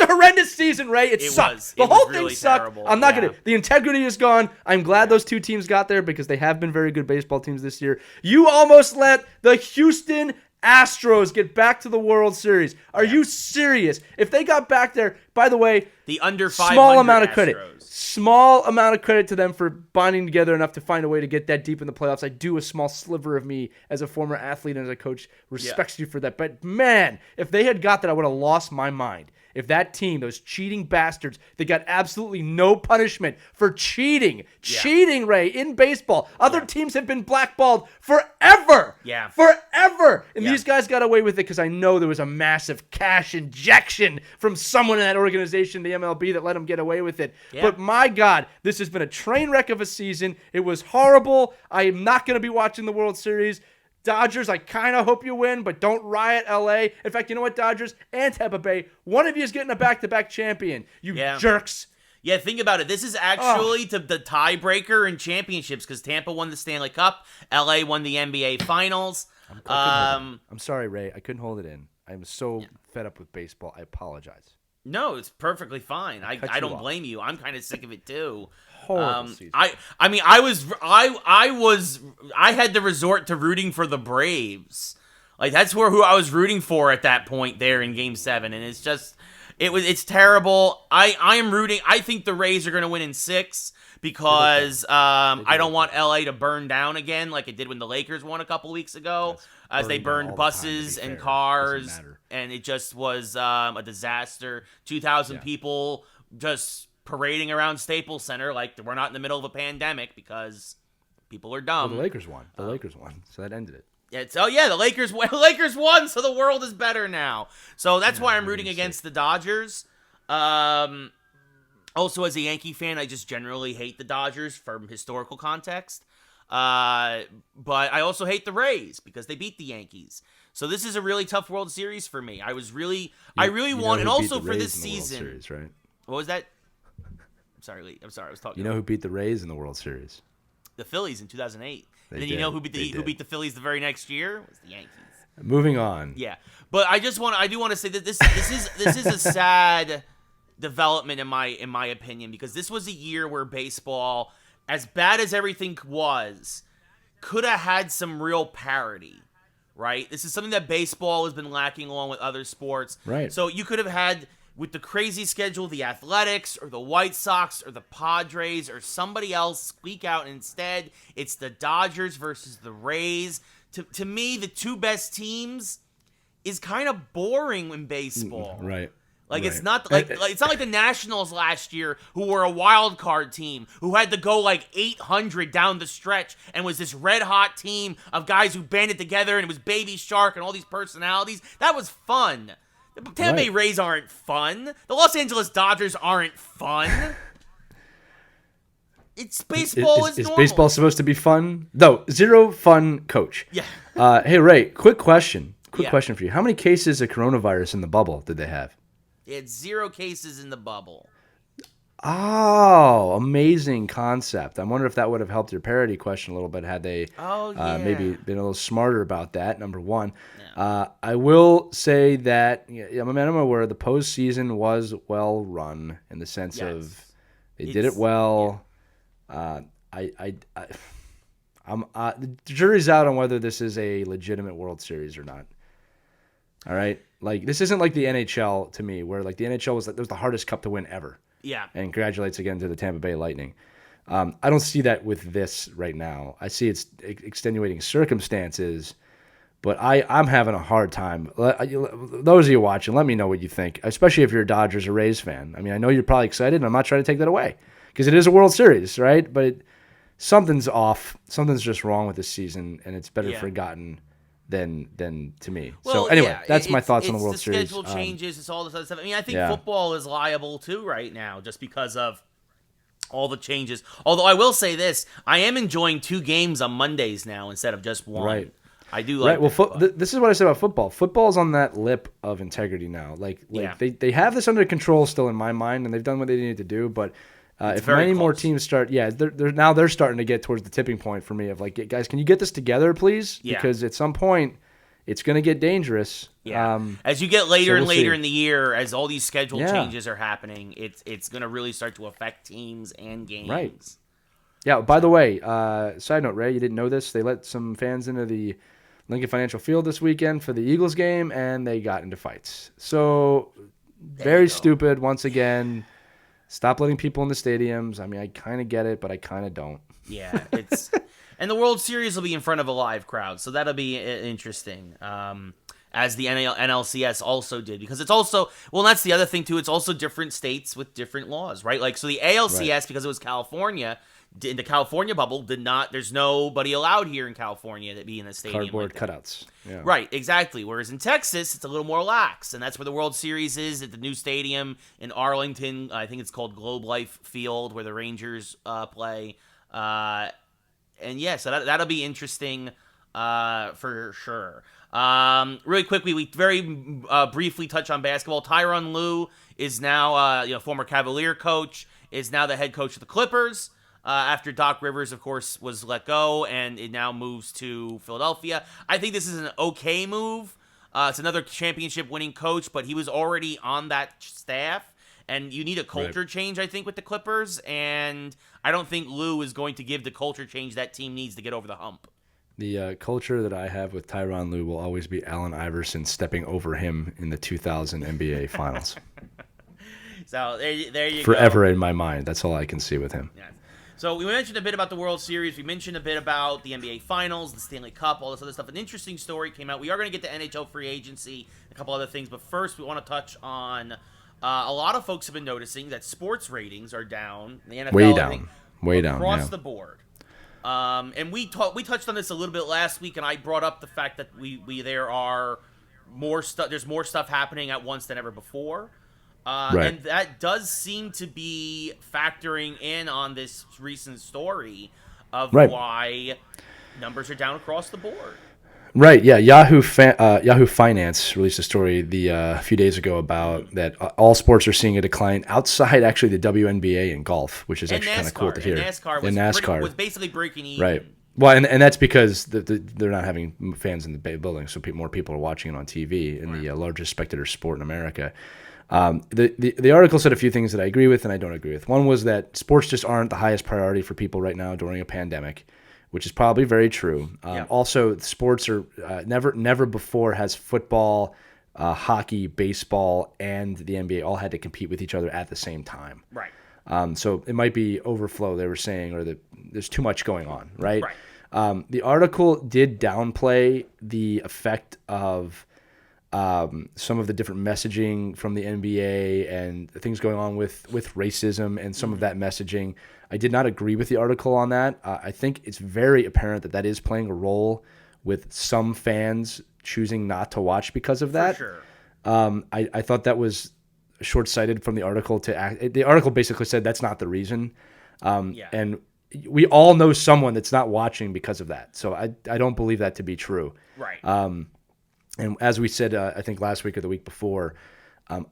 horrendous season, Ray. It sucked. The whole thing sucked. Terrible. I'm not gonna. The integrity is gone. I'm glad those two teams got there because they have been very good baseball teams this year. You almost let the Houston Astros get back to the World Series. Are you serious? If they got back there, by the way, the under 500 small amount of Astros. credit. Small amount of credit to them for bonding together enough to find a way to get that deep in the playoffs. I do. A small sliver of me as a former athlete and as a coach respects you for that. But man, if they had got that, I would have lost my mind. If that team, those cheating bastards, they got absolutely no punishment for cheating, Ray, in baseball. Other teams have been blackballed forever. Yeah. Forever. And these guys got away with it because I know there was a massive cash injection from someone in that organization, the MLB, that let them get away with it. Yeah. But my God, this has been a train wreck of a season. It was horrible. I am not going to be watching the World Series. Dodgers, I kind of hope you win, but don't riot LA. In fact, you know what, Dodgers and Tampa Bay, one of you is getting a back-to-back champion. You jerks. Yeah, think about it. This is actually the tiebreaker in championships because Tampa won the Stanley Cup, LA won the NBA Finals. I'm sorry, Ray. I couldn't hold it in. I'm so fed up with baseball. I apologize. No, it's perfectly fine. I don't blame you. I'm kind of sick of it too. Season. I had to resort to rooting for the Braves. Like that's who I was rooting for at that point there in Game 7, and it's terrible. I am rooting. I think the Rays are going to win in 6 because I don't want LA to burn down again like it did when the Lakers won a couple weeks ago, as they burned buses and cars, and it just was a disaster. 2,000 people just parading around Staples Center like we're not in the middle of a pandemic because people are dumb. Well, the Lakers won. So that ended it. The Lakers won, so the world is better now. So that's why I'm rooting against the Dodgers. Also, as a Yankee fan, I just generally hate the Dodgers from historical context. But I also hate the Rays because they beat the Yankees. So this is a really tough World Series for me. I really want, and also for this season. World Series, right? What was that? I'm sorry, Lee. I'm sorry, I was talking. You know who beat the Rays in the World Series? The Phillies in 2008. And then you know who beat the Phillies the very next year? It was the Yankees. Moving on. Yeah, but I do want to say that this is a sad development in my opinion because this was a year where baseball, as bad as everything was, could have had some real parity. Right? This is something that baseball has been lacking along with other sports. Right. So you could have had, with the crazy schedule, the Athletics or the White Sox or the Padres or somebody else squeak out. Instead, it's the Dodgers versus the Rays. To me, the two best teams is kind of boring in baseball. Right. Like it's not it's not like the Nationals last year, who were a wild card team, who had to go like 800 down the stretch and was this red hot team of guys who banded together and it was Baby Shark and all these personalities. That was fun. The Tampa Bay Rays aren't fun. The Los Angeles Dodgers aren't fun. It's baseball is normal. Baseball supposed to be fun? No, zero fun, coach. Yeah. Hey, Ray, quick question. Quick question for you. How many cases of coronavirus in the bubble did they have? They had 0 cases in the bubble. Oh, amazing concept. I wonder if that would have helped your parody question a little bit had they maybe been a little smarter about that, number one. Yeah. I will say that I'm aware the postseason was well run in the sense of they did it well. Yeah. The jury's out on whether this is a legitimate World Series or not. All right? Like, this isn't like the NHL to me, where like the NHL was the hardest cup to win ever. Yeah. And congratulates again to the Tampa Bay Lightning. I don't see that with this right now. I see it's extenuating circumstances, but I'm having a hard time. Those of you watching, let me know what you think, especially if you're a Dodgers or Rays fan. I mean, I know you're probably excited, and I'm not trying to take that away because it is a World Series, right? But something's off. Something's just wrong with this season, and it's better forgotten than to me. Well, so anyway, that's my thoughts on the World Series. The schedule changes. It's all this other stuff. I mean, I think football is liable too right now, just because of all the changes. Although I will say this, I am enjoying 2 games on Mondays now instead of just 1. Right. I do like. Right. Well, this is what I said about football. Football's on that lip of integrity now. They have this under control still in my mind, and they've done what they needed to do, but. If many more teams start, they're starting to get towards the tipping point for me of like, guys, can you get this together, please? Yeah. Because at some point, it's going to get dangerous. Yeah. As you get later and later in the year, as all these schedule changes are happening, it's going to really start to affect teams and games. Right. Yeah. By the way, side note, Ray, you didn't know this? They let some fans into the Lincoln Financial Field this weekend for the Eagles game, and they got into fights. So very stupid once again. Stop letting people in the stadiums. I mean, I kind of get it, but I kind of don't. Yeah, it's and the World Series will be in front of a live crowd, so that'll be interesting. As the NLCS also did, because it's also that's the other thing too. It's also different states with different laws, right? Like so, the ALCS because it was California. In the California bubble, there's nobody allowed here in California to be in the stadium. Cardboard cutouts. Yeah. Right, exactly. Whereas in Texas, it's a little more lax, and that's where the World Series is at the new stadium in Arlington. I think it's called Globe Life Field, where the Rangers play. So that'll be interesting for sure. Really quickly, we very briefly touch on basketball. Tyronn Lue is now, former Cavalier coach, is now the head coach of the Clippers. After Doc Rivers, of course, was let go, and it now moves to Philadelphia. I think this is an okay move. It's another championship-winning coach, but he was already on that staff, and you need a culture change, I think, with the Clippers, and I don't think Lue is going to give the culture change that team needs to get over the hump. The culture that I have with Tyronn Lue will always be Allen Iverson stepping over him in the 2000 NBA Finals. So there you go. Forever in my mind. That's all I can see with him. Yeah. So we mentioned a bit about the World Series. We mentioned a bit about the NBA Finals, the Stanley Cup, all this other stuff. An interesting story came out. We are going to get to NHL free agency, a couple other things. But first, we want to touch on a lot of folks have been noticing that sports ratings are down. The NFL, way down, across the board. And we touched on this a little bit last week, and I brought up the fact that there are more stuff. There's more stuff happening at once than ever before. And that does seem to be factoring in on this recent story of why numbers are down across the board. Right, yeah. Yahoo Finance released a story a few days ago about that all sports are seeing a decline outside actually the WNBA and golf, which is actually kind of cool to hear. And NASCAR was basically breaking even. Right. Well, and that's because they're not having fans in the building, so more people are watching it on TV in the largest spectator sport in America. The article said a few things that I agree with and I don't agree with. One was that sports just aren't the highest priority for people right now during a pandemic, which is probably very true. Also, sports are never before has football, hockey, baseball, and the NBA all had to compete with each other at the same time. Right. So it might be overflow, they were saying, or that there's too much going on, right? The article did downplay the effect of some of the different messaging from the NBA and things going on with racism and some of that messaging. I did not agree with the article on that. I think it's very apparent that is playing a role with some fans choosing not to watch because of that. For sure. I thought that was short-sighted from the article to act. The article basically said that's not the reason. And we all know someone that's not watching because of that. So I don't believe that to be true. Right. And as we said, I think last week or the week before,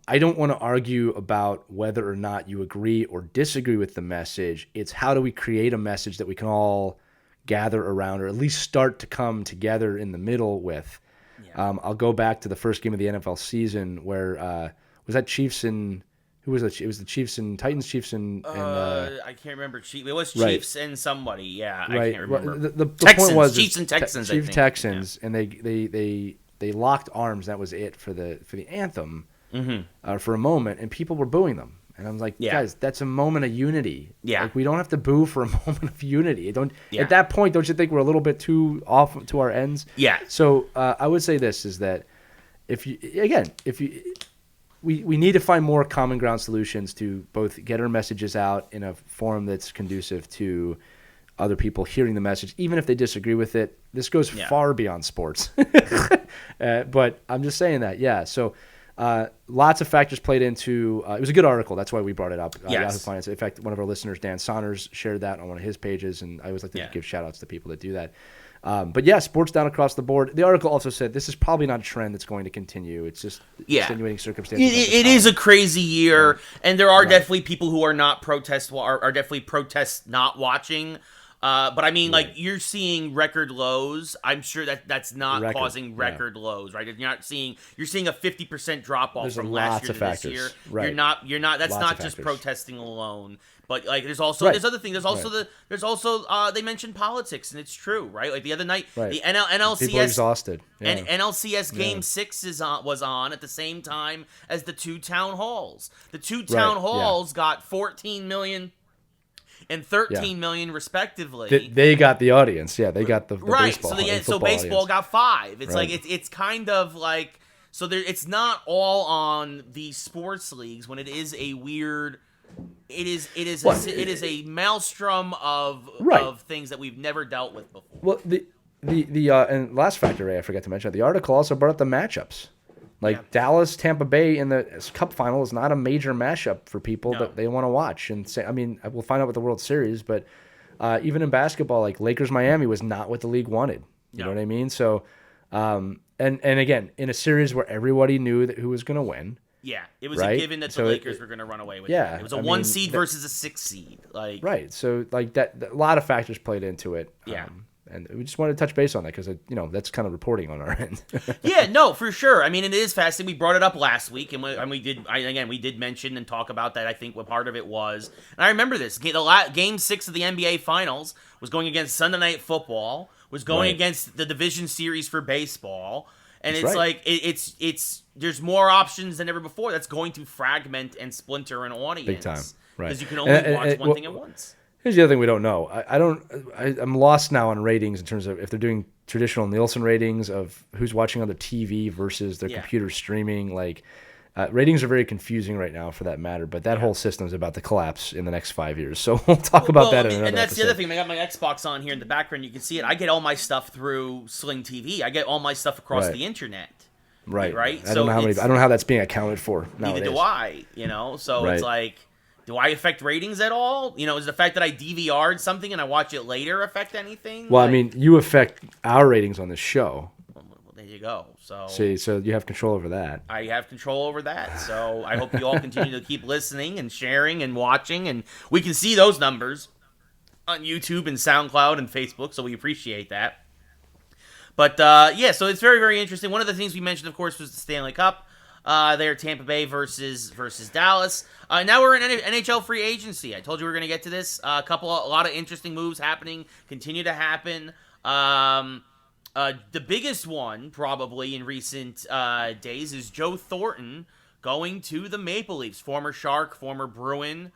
I don't want to argue about whether or not you agree or disagree with the message. It's how do we create a message that we can all gather around, or at least start to come together in the middle with. Yeah. I'll go back to the first game of the NFL season where was that Chiefs and who was it? It was the Chiefs and Titans, Chiefs and I can't remember. It was Chiefs and somebody. Yeah, right. I can't remember. Well, the Texans, point was Chiefs and Texans. Chiefs Texans, and they locked arms. That was it for the anthem for a moment, and people were booing them. And I'm like, guys, that's a moment of unity. Yeah, like, we don't have to boo for a moment of unity. At that point, don't you think we're a little bit too off to our ends? Yeah. So I would say this is that we need to find more common ground solutions to both get our messages out in a forum that's conducive to other people hearing the message, even if they disagree with it. This goes far beyond sports. But I'm just saying that, So lots of factors played into it was a good article. That's why we brought it up. Yahoo Finance. In fact, one of our listeners, Dan Saunders, shared that on one of his pages, and I always like to give shout-outs to people that do that. But sports down across the board. The article also said this is probably not a trend that's going to continue. It's just extenuating circumstances. It is a crazy year, and there are definitely people who are not are definitely protest not watching. But I mean, like, you're seeing record lows. I'm sure that's not causing record lows, right? You're seeing a 50% drop off from last year to this year. Right. You're not. That's not just protesting alone. But like, there's other things. There's also they mentioned politics, and it's true, right? Like the other night, the NLCS people are exhausted. And NLCS Game 6 was on at the same time as the two town halls. The two town halls got 14 million and 13 million respectively. They got the audience. Yeah, they got the baseball. So baseball audience got 5. It's like it's kind of like, so there. It's not all on the sports leagues when it is a weird. It is a maelstrom of things that we've never dealt with before. Well, the and last factor I forgot to mention, the article also brought up the matchups. Like Dallas, Tampa Bay in the Cup final is not a major mashup for people that they want to watch. And say, I mean, we'll find out with the World Series, but even in basketball, like Lakers Miami was not what the league wanted. You know what I mean? So, and again, in a series where everybody knew who was going to win. Yeah, it was a given that the Lakers were going to run away with it. It was a 1 seed versus a 6 seed. Like, right. So like that, a lot of factors played into it. Yeah. And we just wanted to touch base on that because, that's kind of reporting on our end. Yeah, no, for sure. I mean, it is fascinating. We brought it up last week, and we did mention and talk about that. I think what part of it was, and I remember this, Game 6 of the NBA Finals was going against Sunday Night Football, was going against the division series for baseball, and it's like, it's there's more options than ever before. That's going to fragment and splinter an audience. Big time, right. Because you can only watch one thing at once. Here's the other thing we don't know. I'm lost now on ratings in terms of if they're doing traditional Nielsen ratings of who's watching on the TV versus their computer streaming. Like, ratings are very confusing right now for that matter, but that whole system is about to collapse in the next 5 years. So we'll talk about that in another And that's episode. The other thing. I got my Xbox on here in the background. You can see it. I get all my stuff through Sling TV. I get all my stuff across the internet. Right. I don't know how that's being accounted for nowadays. Neither do I, So it's like, do I affect ratings at all? Is the fact that I DVR'd something and I watch it later affect anything? Well, I mean, you affect our ratings on this show. Well, there you go. So you have control over that. I have control over that. So I hope you all continue to keep listening and sharing and watching, and we can see those numbers on YouTube and SoundCloud and Facebook, so we appreciate that. But, so it's very, very interesting. One of the things we mentioned, of course, was the Stanley Cup. There, Tampa Bay versus Dallas. Now we're in NHL free agency. I told you we were going to get to this. A lot of interesting moves continue to happen. The biggest one, probably in recent days, is Joe Thornton going to the Maple Leafs. Former Shark, former Bruin.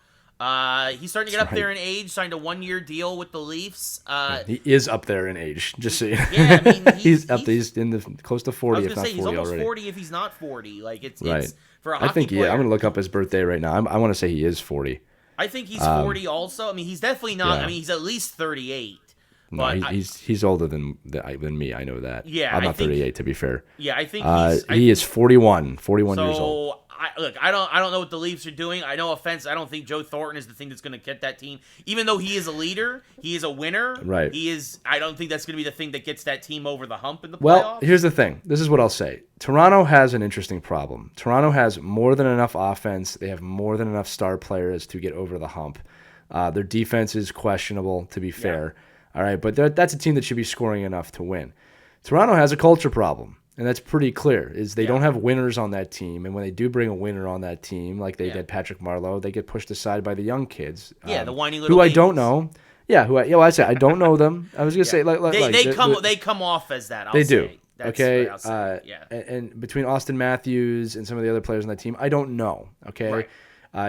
He's starting to get up there in age. Signed a 1-year deal with the Leafs. He is up there in age. Just so you know. Yeah, I mean, he's in the close to 40. I was going to say he's almost already. 40 if he's not 40. Like it's for a hockey I think player. I'm going to look up his birthday right now. I want to say he is 40. I think he's 40 also. I mean, he's definitely not. I mean, he's at least 38. No, he's older than me. I know that. Yeah, I'm not 38 to be fair. Yeah, I think he is 41 years old. So I don't know what the Leafs are doing. I no offense, I don't think Joe Thornton is the thing that's going to get that team. Even though he is a leader, he is a winner. Right. I don't think that's going to be the thing that gets that team over the hump in the playoffs. Well, here's the thing. This is what I'll say. Toronto has an interesting problem. Toronto has more than enough offense. They have more than enough star players to get over the hump. Their defense is questionable, to be fair. All right, but that's a team that should be scoring enough to win. Toronto has a culture problem. And that's pretty clear, is they don't have winners on that team. And when they do bring a winner on that team, like they did Patrick Marleau, they get pushed aside by the young kids. Yeah, the whiny little who babies. I don't know. Yeah, I say I don't know them. I was going to say, they come off as that. They do. That's okay. what I'll say. Yeah. And between Austin Matthews and some of the other players on that team, I don't know. Okay. Right.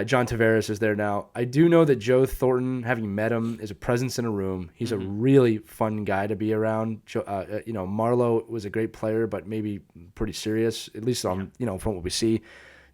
John Tavares is there now. I do know that Joe Thornton, having met him, is a presence in a room. He's a really fun guy to be around. Marleau was a great player, but maybe pretty serious, at least on from what we see.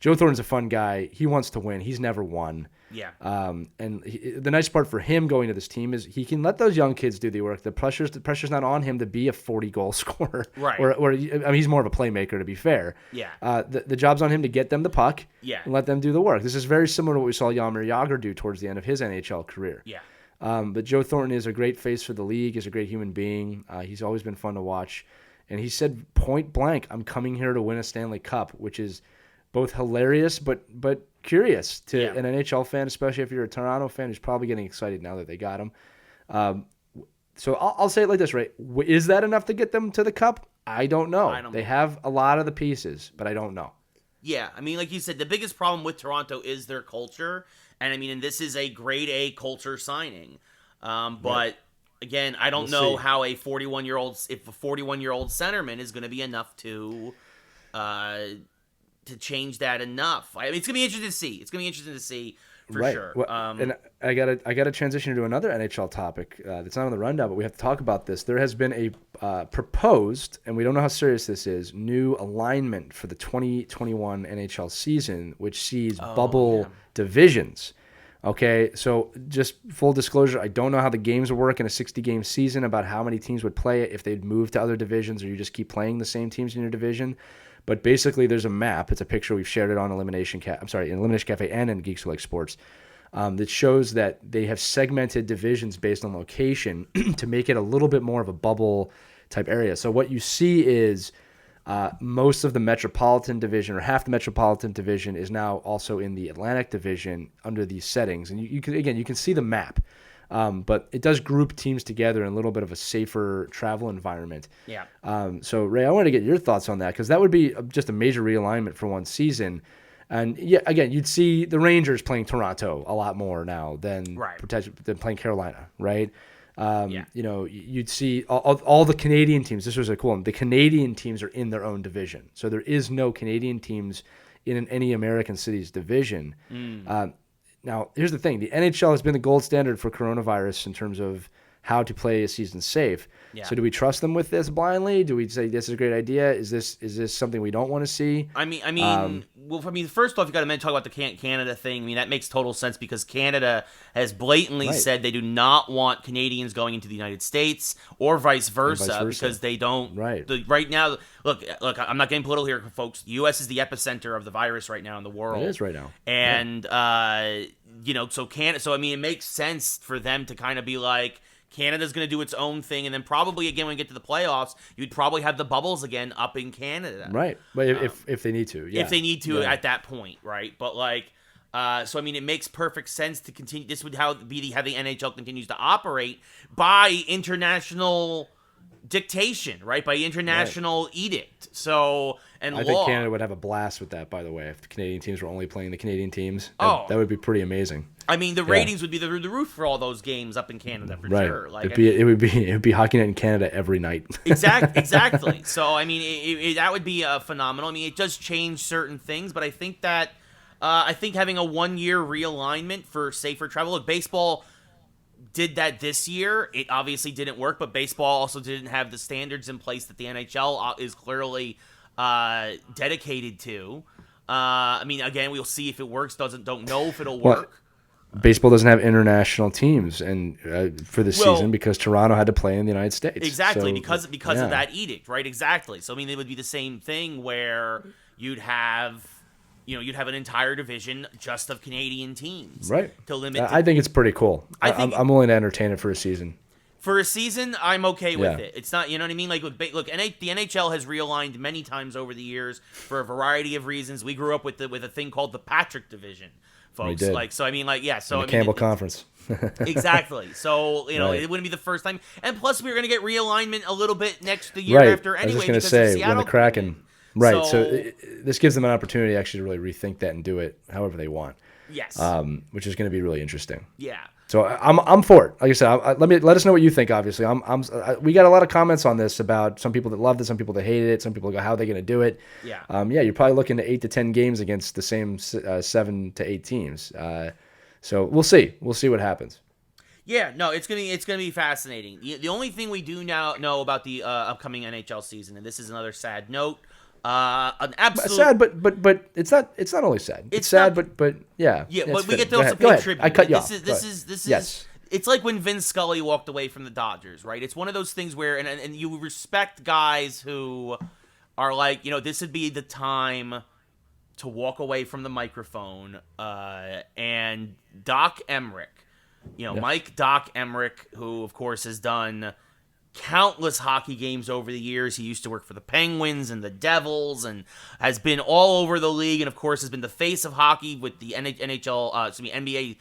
Joe Thornton's a fun guy. He wants to win. He's never won. Yeah. The nice part for him going to this team is he can let those young kids do the work. The pressure's not on him to be a 40-goal scorer. Right. Or he's more of a playmaker, to be fair. Yeah. The job's on him to get them the puck. Yeah. And let them do the work. This is very similar to what we saw Jaromir Jagr do towards the end of his NHL career. Yeah. But Joe Thornton is a great face for the league. He's a great human being. He's always been fun to watch. And he said point blank, "I'm coming here to win a Stanley Cup," which is both hilarious but curious to an NHL fan, especially if you're a Toronto fan who's probably getting excited now that they got him. So I'll say it like this, right? Is that enough to get them to the Cup? I don't know. They have a lot of the pieces, but I don't know. Yeah, I mean, like you said, the biggest problem with Toronto is their culture, and this is a grade A culture signing. But again, I don't know how if a 41-year-old centerman is going to be enough to change that enough. I mean, it's gonna be interesting to see. It's gonna be interesting to see for sure. Well, and I gotta transition to another NHL topic that's not on the rundown, but we have to talk about this. There has been a proposed, and we don't know how serious this is, new alignment for the 2021 NHL season, which sees bubble divisions. Okay, so just full disclosure, I don't know how the games will work in a 60-game season, about how many teams would play it, if they'd move to other divisions, or you just keep playing the same teams in your division. But basically, there's a map. It's a picture. We've shared it on Elimination Cafe and in Geeks Who Like Sports that shows that they have segmented divisions based on location to make it a little bit more of a bubble-type area. So what you see is most of the Metropolitan Division, or half the Metropolitan Division, is now also in the Atlantic Division under these settings. And you can see the map. But it does group teams together in a little bit of a safer travel environment. Yeah. So, Ray, I want to get your thoughts on that, because that would be just a major realignment for one season. And, yeah, again, you'd see the Rangers playing Toronto a lot more now than playing Carolina, right? You'd see all the Canadian teams. This was a cool one. The Canadian teams are in their own division. So there is no Canadian teams in any American city's division. Now, here's the thing. The NHL has been the gold standard for coronavirus in terms of how to play a season safe. Yeah. So do we trust them with this blindly? Do we say this is a great idea? Is this something we don't want to see? First off, you got to talk about the Canada thing. I mean, that makes total sense, because Canada has blatantly said they do not want Canadians going into the United States, or vice versa. Because they don't. Right now, look, I'm not getting political here, folks. The U.S. is the epicenter of the virus right now in the world. It is right now. And so Canada. So I mean, it makes sense for them to kind of be like, Canada's going to do its own thing, and then probably, again, when we get to the playoffs, you'd probably have the bubbles again up in Canada. Right, but if they need to. Yeah. If they need to at that point, right? But, so, I mean, it makes perfect sense to continue. This would how the NHL continues to operate by international dictation, right? By international edict. So, and I think Canada would have a blast with that, by the way, if the Canadian teams were only playing the Canadian teams. That would be pretty amazing. I mean, the ratings would be the roof for all those games up in Canada for sure. It would be Hockey Night in Canada every night. Exactly. So I mean, that would be phenomenal. I mean, it does change certain things, but I think that having a 1-year realignment for safer travel. Look, baseball did that this year. It obviously didn't work, but baseball also didn't have the standards in place that the NHL is clearly dedicated to. I mean, again, we'll see if it works. Don't know if it'll work. Baseball doesn't have international teams for this season because Toronto had to play in the United States. Exactly, because of that edict, right? Exactly. So, I mean, it would be the same thing where you'd have, you'd have an entire division just of Canadian teams. Right. To limit. I think it's pretty cool. I'm willing to entertain it for a season. For a season, I'm okay with Yeah. it. It's not, you know what I mean? Like, look, the NHL has realigned many times over the years for a variety of reasons. We grew up with a thing called the Patrick Division, folks. did. Like, so I mean, like, yeah. So The I mean, Campbell Conference. exactly. So Right. it wouldn't be the first time. And plus, we were going to get realignment a little bit the year Right. after I was anyway. just going to because of say, when Seattle the Kraken. coming in. Right. So this gives them an opportunity actually to really rethink that and do it however they want. Yes. Which is going to be really interesting. Yeah. So I'm for it. Like I said, let us know what you think. Obviously, we got a lot of comments on this about some people that loved it, some people that hated it, some people go, how are they going to do it? Yeah. You're probably looking at 8 to 10 games against the same 7 to 8 teams. So we'll see. We'll see what happens. Yeah, no, it's gonna be fascinating. The only thing we do now know about the upcoming NHL season, and this is another sad note, an absolute Sad, but it's not only sad. It's sad, but yeah. Yeah, it's but we fitting. get to Go also ahead. Go pay ahead. tribute. I cut you This off. is Yes. It's like when Vin Scully walked away from the Dodgers, right? It's one of those things where and you respect guys who are like, this would be the time to walk away from the microphone. And Doc Emrick, Mike Doc Emrick, who of course has done countless hockey games over the years. He used to work for the Penguins and the Devils and has been all over the league, and of course has been the face of hockey with the NBA,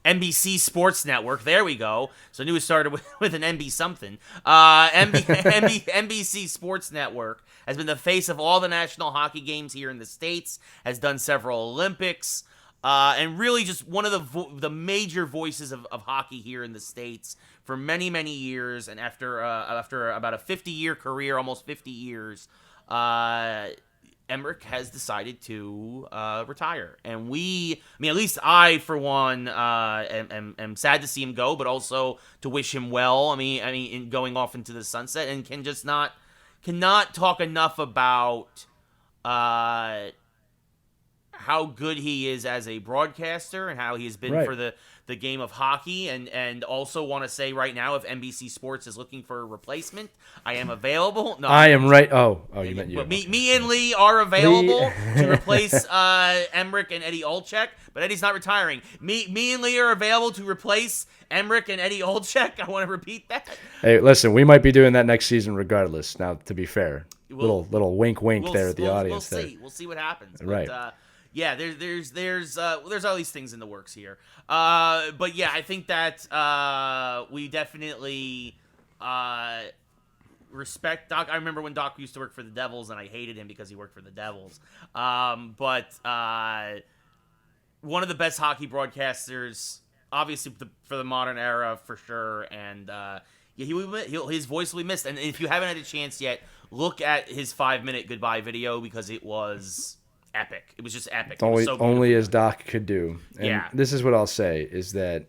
NBC Sports Network. There we go. So I knew it started with an NB something. NBC Sports Network has been the face of all the national hockey games here in the States, has done several Olympics, and really just one of the major voices of hockey here in the States for many, many years. And after about a 50-year career, almost 50 years, Emrick has decided to retire. And at least I, for one, am sad to see him go, but also to wish him well. I mean, in going off into the sunset, and cannot talk enough about how good he is as a broadcaster and how he has been Right. for the game of hockey, and also want to say right now, if NBC Sports is looking for a replacement, I am available. No, I am right. Oh, you meant you. but me and Lee are available to replace Emrick and Eddie Olczyk, but Eddie's not retiring. Me and Lee are available to replace Emrick and Eddie Olczyk. I want to repeat that. Hey, listen, we might be doing that next season regardless. Now, to be fair, little wink there at the audience. We'll see what happens. But, Right. Yeah, there's all these things in the works here. But yeah, I think that we definitely respect Doc. I remember when Doc used to work for the Devils, and I hated him because he worked for the Devils. But one of the best hockey broadcasters, obviously for the modern era, for sure. And his voice will be missed. And if you haven't had a chance yet, look at his 5-minute goodbye video, because it was epic. It was just epic. Only as Doc could do. And Yeah. this is what I'll say is that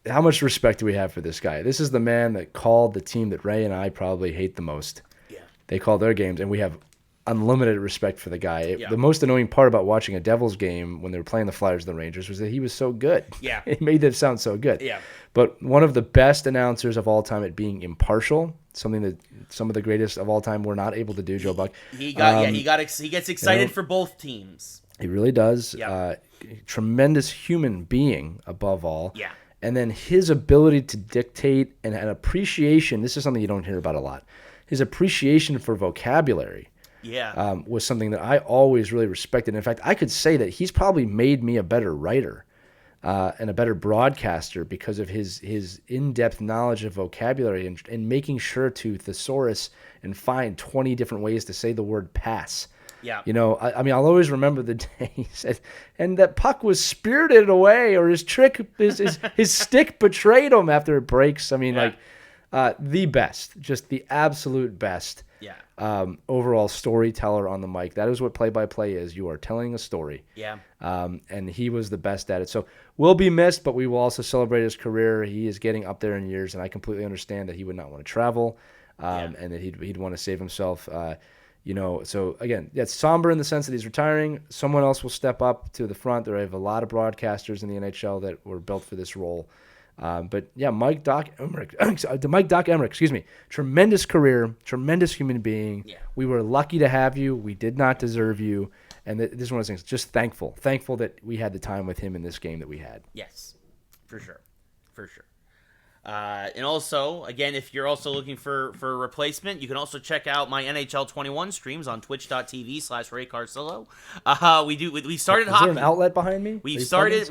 how much respect do we have for this guy? This is the man that called the team that Ray and I probably hate the most. Yeah. They call their games, and we have unlimited respect for the guy. Yeah. The most annoying part about watching a Devils game when they were playing the Flyers and the Rangers was that he was so good. Yeah. It made them sound so good. Yeah. But one of the best announcers of all time at being impartial, something that some of the greatest of all time were not able to do, Joe Buck. He gets excited for both teams. He really does. Yeah. Tremendous human being above all. Yeah. And then his ability to dictate and an appreciation. This is something you don't hear about a lot. His appreciation for vocabulary. Yeah. Was something that I always really respected. In fact, I could say that he's probably made me a better writer and a better broadcaster because of his in-depth knowledge of vocabulary and making sure to thesaurus and find 20 different ways to say the word pass. Yeah. I mean, I'll always remember the day he said, and that puck was spirited away, or his stick betrayed him after it breaks. I mean, the best, just the absolute best. Yeah. Overall storyteller on the mic. That is what play-by-play is. You are telling a story. Yeah. And he was the best at it. So will be missed, but we will also celebrate his career. He is getting up there in years, and I completely understand that he would not want to travel, and that he'd want to save himself. So again, it's somber in the sense that he's retiring. Someone else will step up to the front. There have a lot of broadcasters in the NHL that were built for this role. But yeah, Mike Doc Emrick, excuse me. Tremendous career, tremendous human being. Yeah. We were lucky to have you. We did not deserve you. And this is one of those things. Just thankful that we had the time with him in this game that we had. Yes, for sure. And also, again, if you're also looking for a replacement, you can also check out my NHL 21 streams on twitch.tv/RayCarcillo. We started hockey. Is there an outlet behind me? We've started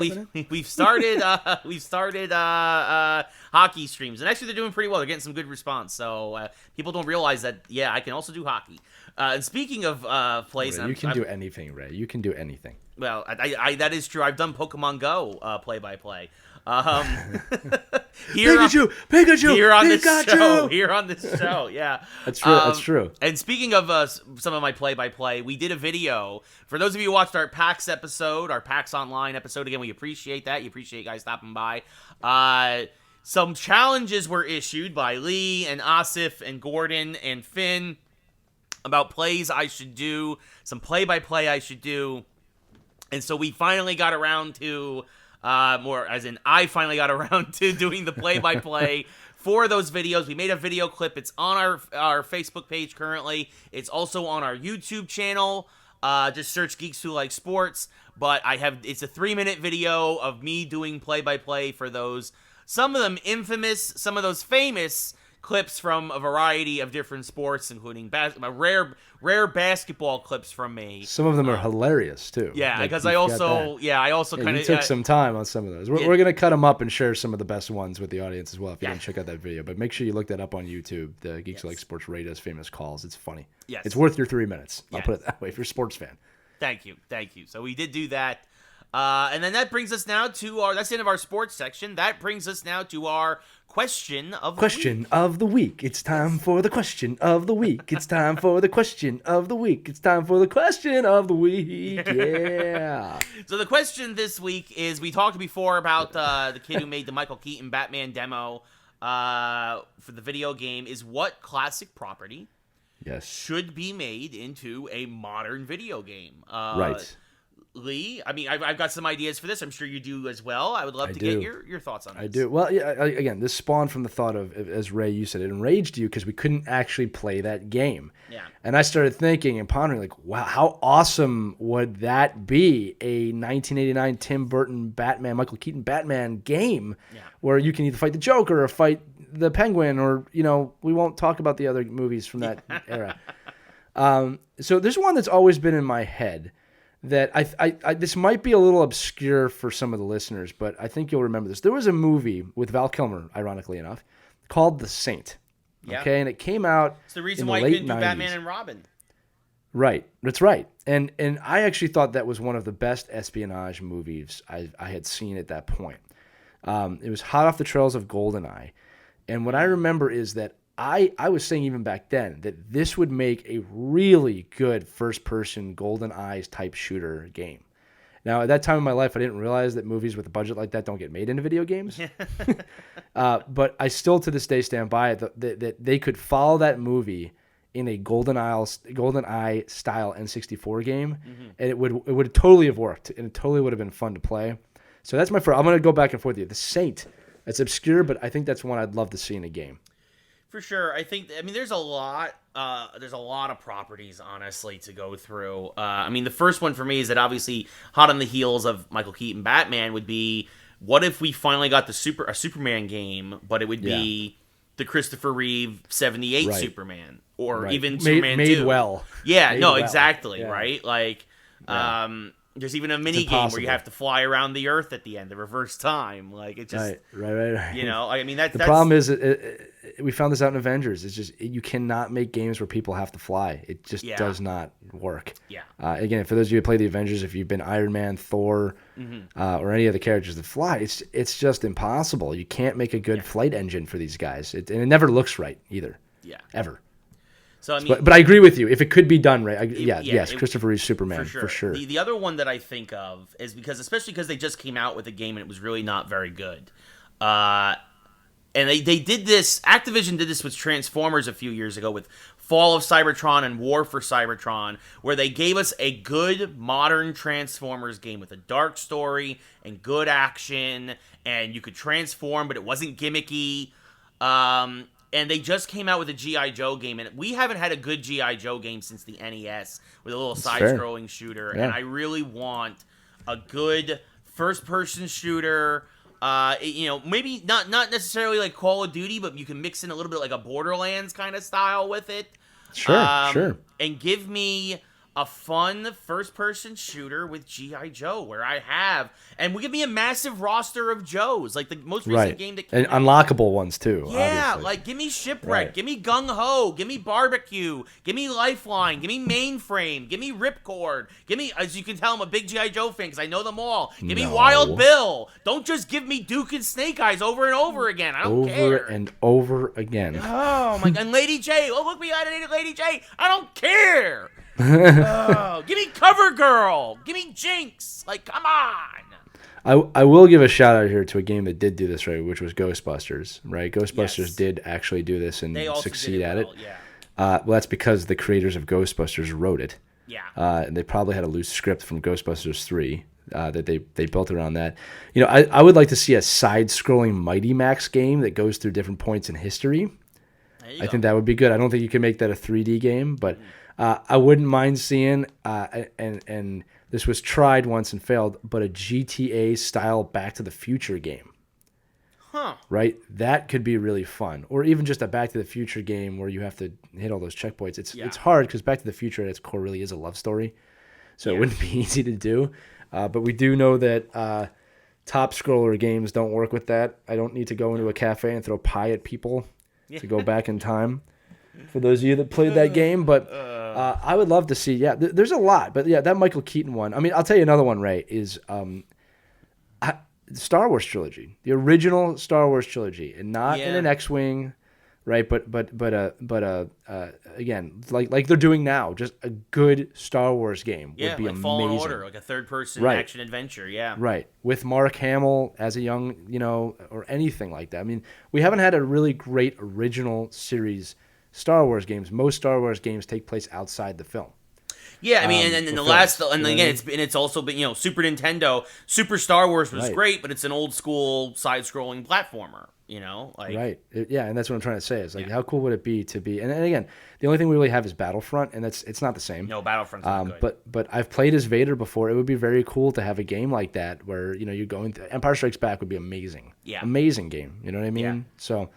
hockey streams, and actually they're doing pretty well. They're getting some good response. So people don't realize that. Yeah, I can also do hockey. And speaking of plays, Ray, you can do anything, Ray. You can do anything. Well, I that is true. I've done Pokemon Go play-by-play. Pikachu! Here on this show, yeah. That's true. That's true. And speaking of some of my play-by-play, we did a video. For those of you who watched our PAX episode, our PAX Online episode, again, we appreciate that. You appreciate you guys stopping by. Some challenges were issued by Lee and Asif and Gordon and Finn about plays I should do, some play-by-play I should do. And so we finally got around to... I finally got around to doing the play-by-play for those videos. We made a video clip. It's on our Facebook page currently. It's also on our YouTube channel. Just search Geeks Who Like Sports. But it's a 3-minute video of me doing play-by-play for those. Some of them infamous, some of those famous clips from a variety of different sports, including rare basketball clips from me. Some of them are hilarious too. Yeah, because I also kind of took some time on some of those. We're gonna cut them up and share some of the best ones with the audience as well. If you didn't check out that video, but make sure you look that up on YouTube. The Geeks Who Like Sports Ray does famous calls. It's funny. Yes, it's worth your 3 minutes. I'll put it that way. If you're a sports fan. Thank you. So we did do that. And then that brings us now to that's the end of our sports section. That brings us now to our question of the week. It's time for the question of the week. It's time for the question of the week. It's time for the question of the week. Yeah. So the question this week is, we talked before about the kid who made the Michael Keaton Batman demo for the video game, is what classic property should be made into a modern video game? Right. Lee, I mean, I've got some ideas for this. I'm sure you do as well. I would love to get your thoughts on this. I do. Well, yeah. Again, this spawned from the thought of, as Ray, you said, it enraged you because we couldn't actually play that game. Yeah. And I started thinking and pondering, like, wow, how awesome would that be? A 1989 Tim Burton Michael Keaton Batman game, where you can either fight the Joker or fight the Penguin, or we won't talk about the other movies from that era. So there's one that's always been in my head. That I this might be a little obscure for some of the listeners, but I think you'll remember this. There was a movie with Val Kilmer, ironically enough, called The Saint. Yeah. Okay, and it came out. It's the reason why you couldn't do Batman and Robin. Right, that's right. And I actually thought that was one of the best espionage movies I had seen at that point. It was hot off the trails of GoldenEye, and what I remember is that I was saying even back then that this would make a really good first-person GoldenEye type shooter game. Now, at that time in my life, I didn't realize that movies with a budget like that don't get made into video games. But I still, to this day, stand by it that they could follow that movie in a GoldenEye style N64 game, and it would totally have worked, and it totally would have been fun to play. So that's my first. I'm going to go back and forth with you. The Saint. That's obscure, but I think that's one I'd love to see in a game. For sure. I mean, there's a lot of properties, honestly, to go through. I mean, the first one for me is that obviously hot on the heels of Michael Keaton Batman would be, what if we finally got a Superman game, but it would be the Christopher Reeve 78 Superman, or even Superman 2. Made well. Yeah, made no, well. exactly, Yeah. Right? Like, there's even a mini game where you have to fly around the Earth at the end, the reverse time. Like, it just... Right. I mean, that's... The problem is, we found this out in Avengers. It's just, you cannot make games where people have to fly. It just does not work. Yeah. Again, for those of you who play the Avengers, if you've been Iron Man, Thor, or any of the characters that fly, it's just impossible. You can't make a good flight engine for these guys. And it never looks right either. Yeah. Ever. So I mean, but I agree with you. If it could be done right, Christopher Reeve Superman for sure. The other one that I think of is especially because they just came out with a game and it was really not very good. And they did this. Activision did this with Transformers a few years ago with Fall of Cybertron and War for Cybertron, where they gave us a good modern Transformers game with a dark story and good action, and you could transform, but it wasn't gimmicky. And they just came out with a G.I. Joe game, and we haven't had a good G.I. Joe game since the NES with a little side-scrolling shooter. Yeah. And I really want a good first-person shooter. Maybe not necessarily like Call of Duty, but you can mix in a little bit like a Borderlands kind of style with it. Sure. And give me a fun first-person shooter with G.I. Joe, where I have, and we give me a massive roster of Joes, like the most recent game that came out. Unlockable ones too. Yeah, obviously. Like give me Shipwreck, give me Gung Ho, give me Barbecue, give me Lifeline, give me Mainframe, give me Ripcord, give me, as you can tell, I'm a big G.I. Joe fan because I know them all. Give me Wild Bill. Don't just give me Duke and Snake Eyes over and over again. I don't care. Over and over again. Oh my God, and Lady J. Oh look, we got Lady J. I don't care. Oh, give me Cover Girl. Give me Jinx. Like, come on. I will give a shout out here to a game that did do this right, which was Ghostbusters. Right, Ghostbusters did actually do this and succeed at it. Yeah. Well, that's because the creators of Ghostbusters wrote it. Yeah. And they probably had a loose script from Ghostbusters 3 that they built around that. You know, I would like to see a side-scrolling Mighty Max game that goes through different points in history. I think that would be good. I don't think you can make that a 3D game, but I wouldn't mind seeing, and this was tried once and failed, but a GTA-style Back to the Future game. Huh. Right? That could be really fun. Or even just a Back to the Future game where you have to hit all those checkpoints. It's hard because Back to the Future at its core really is a love story, so it wouldn't be easy to do. But we do know that top-scroller games don't work with that. I don't need to go into a cafe and throw pie at people to go back in time. For those of you that played that game, but I would love to see. There's a lot, but that Michael Keaton one. I mean, I'll tell you another one. Right? Is Star Wars trilogy, the original Star Wars trilogy, and not in an X-wing, right? But again, like they're doing now, just a good Star Wars game would be like amazing. Fallen Order, like a third-person action adventure. Yeah, right. With Mark Hamill as a young, or anything like that. I mean, we haven't had a really great original series Star Wars games. Most Star Wars games take place outside the film. Yeah, I mean, and the last, and again, it's also been, Super Nintendo, Super Star Wars was great, but it's an old school side-scrolling platformer, Right. And that's what I'm trying to say. Is like, how cool would it be to be? And again, the only thing we really have is Battlefront, and it's not the same. No, Battlefront's not good. But I've played as Vader before. It would be very cool to have a game like that where you're going. Empire Strikes Back would be amazing. Yeah. Amazing game. You know what I mean? Yeah. So.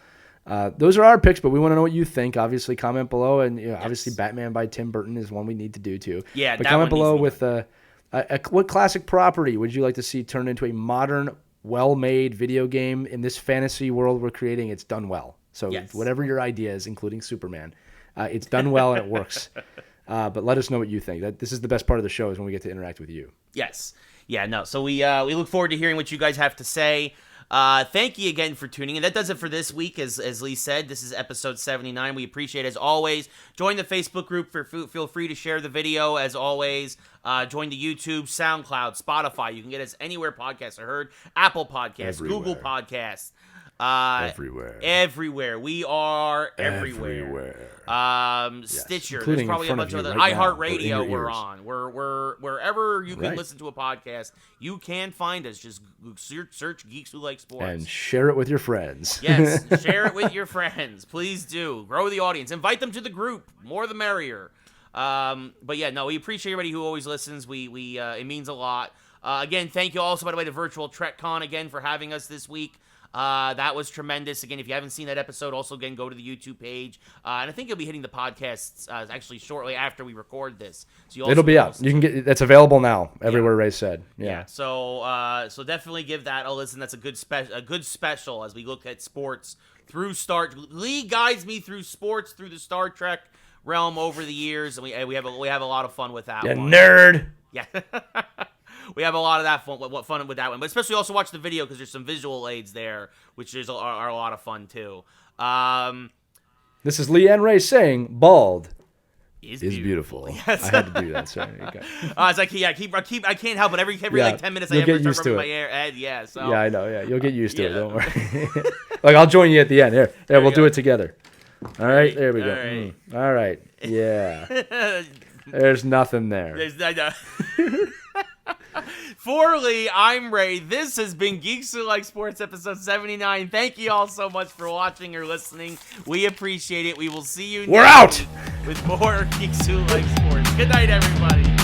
Those are our picks, but we want to know what you think. Obviously, comment below, and obviously, Batman by Tim Burton is one we need to do too. Yeah, but comment below with what classic property would you like to see turned into a modern, well-made video game in this fantasy world we're creating? It's done well. So whatever your idea is, including Superman, it's done well and it works. But let us know what you think. This is the best part of the show is when we get to interact with you. Yes. Yeah. No. So we look forward to hearing what you guys have to say. Thank you again for tuning in. That does it for this week. As Lee said, this is episode 79. We appreciate it as always. Join the Facebook group. Feel free to share the video as always. Join the YouTube, SoundCloud, Spotify. You can get us anywhere podcasts are heard. Apple Podcasts, Google Podcasts. Everywhere. We are everywhere. Stitcher. There's probably a bunch of other. iHeartRadio we're on. We're wherever you can listen to a podcast, you can find us. Just search Geeks Who Like Sports. And share it with your friends. Yes, share it with your friends. Please do. Grow the audience. Invite them to the group. More the merrier. But yeah, no, we appreciate everybody who always listens. We it means a lot. Again, thank you also, by the way, to Virtual TrekCon again for having us this week. That was tremendous. Again, if you haven't seen that episode, also again go to the YouTube page, and I think you'll be hitting the podcasts actually shortly after we record this. So it'll be out. You can get that's available now everywhere. Ray said, yeah. So definitely give that a listen. That's a good special as we look at sports through Lee guides me through sports through the Star Trek realm over the years, and we have a lot of fun with that. You nerd. Yeah. We have a lot of that fun with that one, but especially also watch the video because there's some visual aids there, which are a lot of fun too. This is Lee and Ray saying, "Bald is beautiful." Yes. I had to do that. Sorry. Okay. It's like I can't help it. Every like 10 minutes I ever start rubbing my head. Yeah. So. Yeah, I know. Yeah, you'll get used to it. Don't worry. Like I'll join you at the end. Here, we'll do it together. All right, there we go. All right. Yeah. There's nothing there. For Lee, I'm Ray. This has been Geeks Who Like Sports, episode 79. Thank you all so much for watching or listening. We appreciate it. We will see you We're next out week with more Geeks Who Like Sports. Good night, everybody.